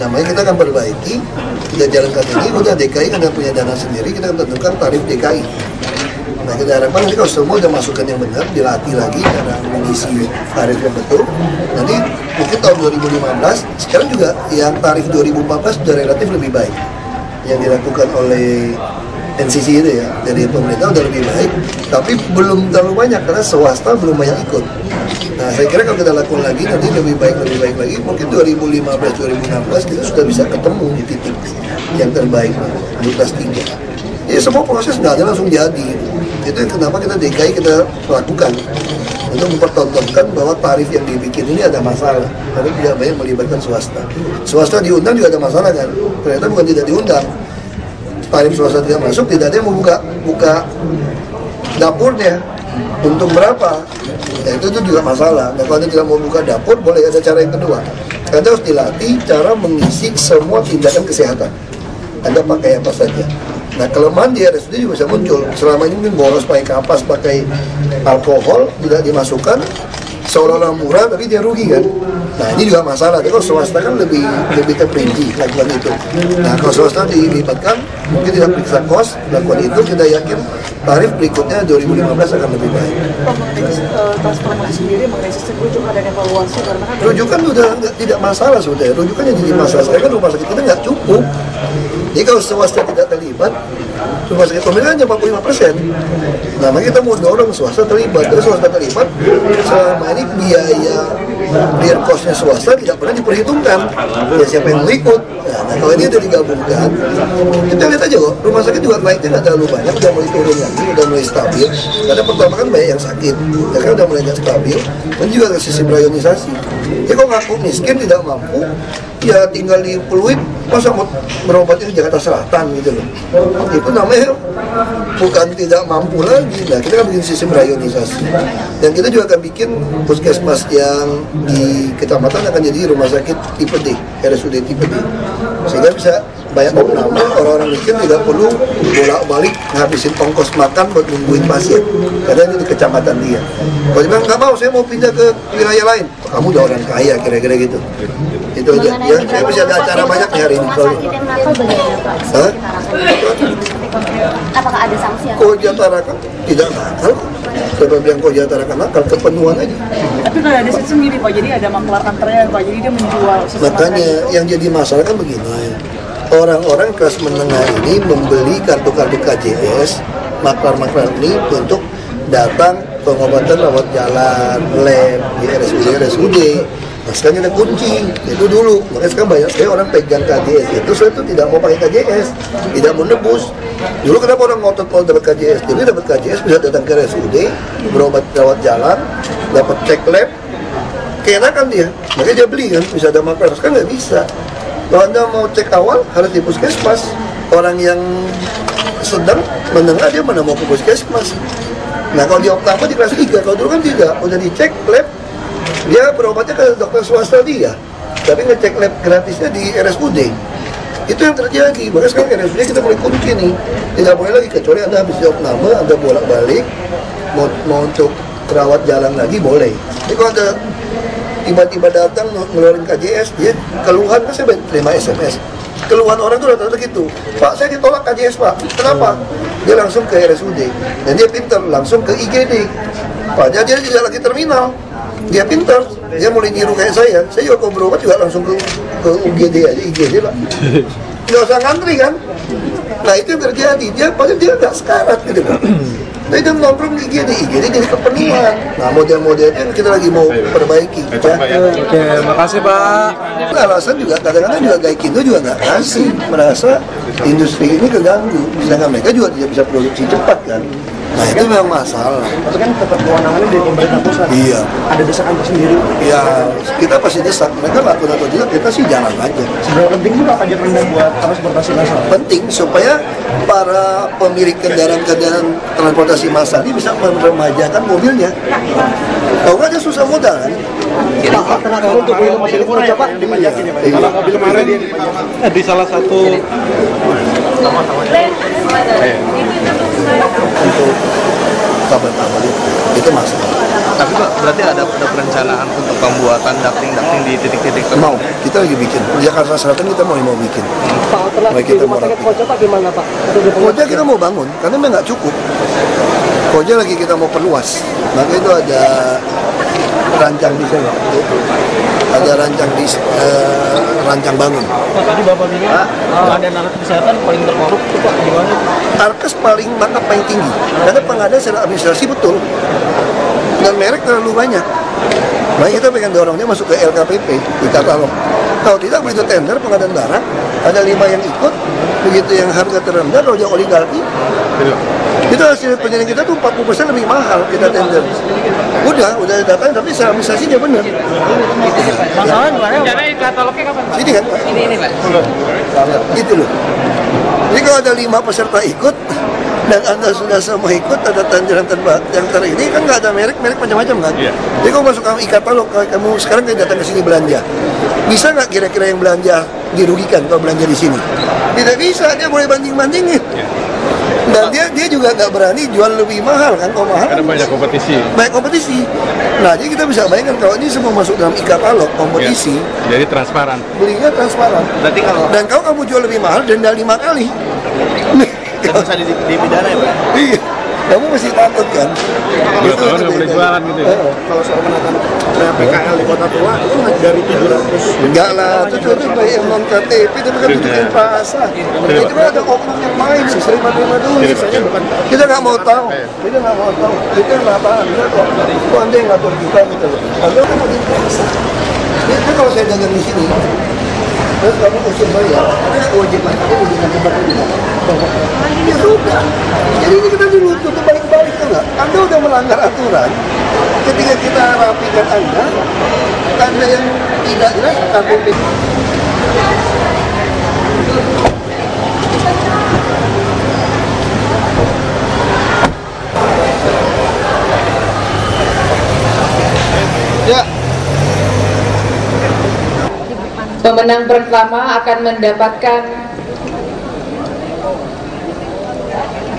Namanya kita akan perbaiki, kita jalankan ini, udah DKI kan punya dana sendiri, kita akan tentukan tarif DKI. Nah, kita harapkan nanti kalau semua udah masukkan yang benar, dilatih lagi cara mengisi tarif yang betul. Nanti mungkin tahun 2015, sekarang juga yang tarif 2014 sudah relatif lebih baik. Yang dilakukan oleh NCC itu ya, dari pemerintah udah lebih baik, tapi belum terlalu banyak karena swasta belum banyak ikut. Nah, saya kira kalau kita lakukan lagi nanti lebih baik lagi, mungkin 2015-2016 kita sudah bisa ketemu di titik yang terbaik, di kelas 3. Ya semua proses nggak ada langsung jadi. Itu kenapa kita DKI kita lakukan untuk mempertontonkan bahwa tarif yang dibikin ini ada masalah, karena tidak banyak melibatkan swasta. Swasta diundang juga ada masalah kan, ternyata bukan tidak diundang. Tarif swasta tidak masuk, tidak ada yang mau buka dapurnya. Untung berapa? Ya, itu juga masalah. Nah, kalau Anda tidak mau buka dapur, boleh ada cara yang kedua. Anda harus dilatih cara mengisi semua tindakan kesehatan. Anda pakai apa saja. Nah, kelemahan di RSUD juga bisa muncul. Selama ini mungkin boros pakai kapas, pakai alkohol, tidak dimasukkan, seolah-olah murah tapi dia rugi kan. Nah, ini juga masalah. Tapi kalau swasta kan lebih terperinci lakukan itu. Nah, kalau swasta dilibatkan, mungkin tidak periksa kos, lakukan itu, kita yakin tarif berikutnya 2015 akan lebih baik. Transformasi sendiri mengenai sistem rujukan dan evaluasi karena kan rujukan sudah tidak masalah sebetulnya. Rujukan yang jadi masalah sekarang kan rumah sakit kita nggak cukup. Jadi kalau swasta tidak terlibat, rumah sakit pemerintah hanya 45%. Nah, makanya kita mau dorong swasta terlibat. Terus swasta terlibat, selama ini biaya real cost-nya swasta tidak pernah diperhitungkan. Ya siapa yang mau ikut? Nah, kalau ini sudah digabungkan, kita lihat aja kok, rumah sakit juga naiknya nggak terlalu banyak, udah mulai turun lagi, udah mulai stabil. Karena pertama kan banyak yang sakit, ya kan udah mulai nggak stabil. Dan juga ada sistem rayonisasi. Ya kalau ngaku miskin tidak mampu, ya tinggal di Pluit, masa mau berobatnya ke Jakarta Selatan gitu loh. Itu namanya bukan tidak mampu lagi. Nah, kita kan bikin sistem rayonisasi. Dan kita juga akan bikin puskesmas yang di kecamatan akan jadi rumah sakit tipe D, RSUD tipe D. Sehingga bisa banyak orang-orang miskin tidak perlu bolak-balik ngabisin ongkos makan buat nungguin pasien. Karena ini di kecamatan dia. Kalau dia bilang, nggak mau, saya mau pindah ke wilayah lain. Kamu udah orang kaya, kira-kira gitu. Itu aja. Ya, saya bisa ada acara banyak hari ini. Apakah ada sanksi? Kojatarakan tidak nakal. Siapa bilang kojatarakan nakal? Kepenuhan aja. Tapi kalau ada sistem gini Pak, jadi ada maklar antrean Pak, jadi dia menjual sesuatu. Makanya yang jadi masalah kan begini. Orang-orang kelas menengah ini membeli kartu-kartu KJS, maklar-maklar ini untuk datang pengobatan lewat jalan, lab, di RSUD. Nah sekarang ada kunci, itu dulu. Makanya sekarang banyak sekali orang pegang KJS. Itu saya tuh tidak mau pakai KJS, tidak mau nebus. Dulu kenapa orang ngotot mau dapat KJS? Jadi dapat KJS bisa datang ke RSUD, berobat rawat jalan, dapat cek lab, keenakan dia. Makanya dia beli kan, bisa ada makar. Sekarang nggak bisa. Kalau Anda mau cek awal harus di puskesmas. Orang yang sedang menengah dia mana mau ke puskesmas. Nah kalau di Optama di kelas 3, kalau dulu kan tidak, udah dicek lab. Dia berobatnya ke dokter swasta dia, tapi ngecek lab gratisnya di RSUD. Itu yang terjadi. Makanya sekarang RSUD kita mulai kunci nih. Tidak boleh lagi, kecuali Anda habis jawab nama, Anda bolak-balik mau untuk rawat jalan lagi boleh. Jadi kalau ada tiba-tiba datang ngeluarin KJS, dia keluhan, kan saya terima SMS. Keluhan orang itu rata-rata gitu, Pak saya ditolak KJS Pak, kenapa? Dia langsung ke RSUD, dan dia pintar langsung ke IGD. Pak dia tidak lagi terminal. Dia pintar, dia mulai niru kayak saya juga kalau berobat juga langsung ke UGD aja, IGD Pak. Nggak usah ngantri kan. Nah itu yang terjadi, padahal dia nggak sekarat gitu Pak. Nah itu nongkrong di IGD jadi kepenuhan. Nah model-modelnya kita lagi mau perbaiki ya. Oke, makasih Pak. Alasan juga kadang-kadang juga Gaikindo juga nggak kasih, merasa industri ini keganggu, sedangkan mereka juga tidak bisa produksi cepat kan. Nah itu memang masalah. Itu kan tetap kewenangannya dari pemerintah pusat. Iya. Ada desakan tersendiri. Ya kita pasti desak. Mereka lakukan atau tidak kita sih jalan aja. Seberapa penting juga pajak rendah buat transportasi massal? Penting supaya para pemilik kendaraan transportasi massal ini bisa meremajakan mobilnya. Kalau nggak dia susah modal kan. Pak, tenaga untuk mobil murah ya Pak, dipajakin ya Pak. Kalau mobil kemarin di salah satu untuk kabel-kabel itu masalah. Tapi Pak, berarti ada perencanaan untuk pembuatan ducting di titik-titik tertentu? Mau, kita lagi bikin. Jakarta Selatan kita mau bikin. Pak, setelah di rumah sakit Koja Pak gimana Pak? Koja kita mau bangun, karena memang nggak cukup. Koja lagi kita mau perluas. Maka itu ada rancang di sana. Ada rancang rancang bangun. Pak, tadi Bapak bilang ada alat kesehatan paling terkorup itu Pak, gimana? Alkes paling tinggi, karena pengadaan secara administrasi betul. Dan merek terlalu banyak. Nah kita pengen dorongnya masuk ke LKPP, di katalog. Kalau tidak begitu tender pengadaan barang, ada 5 yang ikut, begitu yang harga terendah, rojak oligarki. Kita hasil penelitian kita tuh 40% lebih mahal kita tender. Udah datanya, tapi secara administrasinya benar. Masalah gimana? Rencana katalognya kapan Pak? Sini kan Pak? Ini Pak. Gitu loh. Jadi kalau ada 5 peserta ikut, dan Anda sudah semua ikut, ada tanjaran yang ini kan nggak ada merek macam-macam kan? Yeah. Jadi kalau masuk ke e-katalog, kamu sekarang datang ke sini belanja, bisa nggak kira-kira yang belanja dirugikan kalau belanja di sini? Tidak bisa, dia boleh banding-bandingin. Yeah. Dan dia juga nggak berani jual lebih mahal kan, kalau mahal. Karena banyak kompetisi. Banyak kompetisi. Nah, jadi kita bisa bayangkan kalau ini semua masuk dalam e-katalog kompetisi. Yeah. Jadi transparan. Belinya transparan. Berarti dan kalau kamu jual lebih mahal, denda 5 kali. Gak bisa dipidana ya Pak? Iya, kamu mesti takut kan? Kalau tahun nggak boleh jualan gitu ya? Kalau soal menaikkan PKL di Kota Tua itu dari 700. Enggak lah, itu yang non KTP itu kan bikin pasar. Itu kan ada oknum yang main, terima dulu. Kita nggak mau tahu, kita lapangan, kok Anda yang ngatur kita gitu loh. Anda kan mau bikin pasar. Jadi kalau saya dagang di sini, terus kamu usul bayar, ada wajib pajak dengan tempat-tempat. Ya sudah. Jadi ini kita dulu tutup balik-balik tuh nggak? Anda udah melanggar aturan. Ketika kita rapikan Anda yang tidak jelas KTP. Ya. Pemenang pertama akan mendapatkan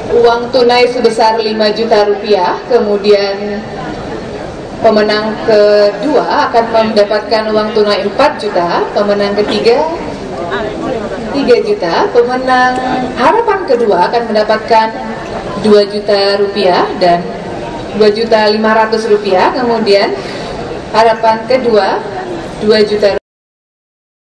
uang tunai sebesar 5 juta rupiah, kemudian pemenang kedua akan mendapatkan uang tunai 4 juta, pemenang ketiga 3 juta, pemenang harapan kedua akan mendapatkan 2 juta rupiah dan 2.500.000 rupiah, kemudian harapan kedua 2 juta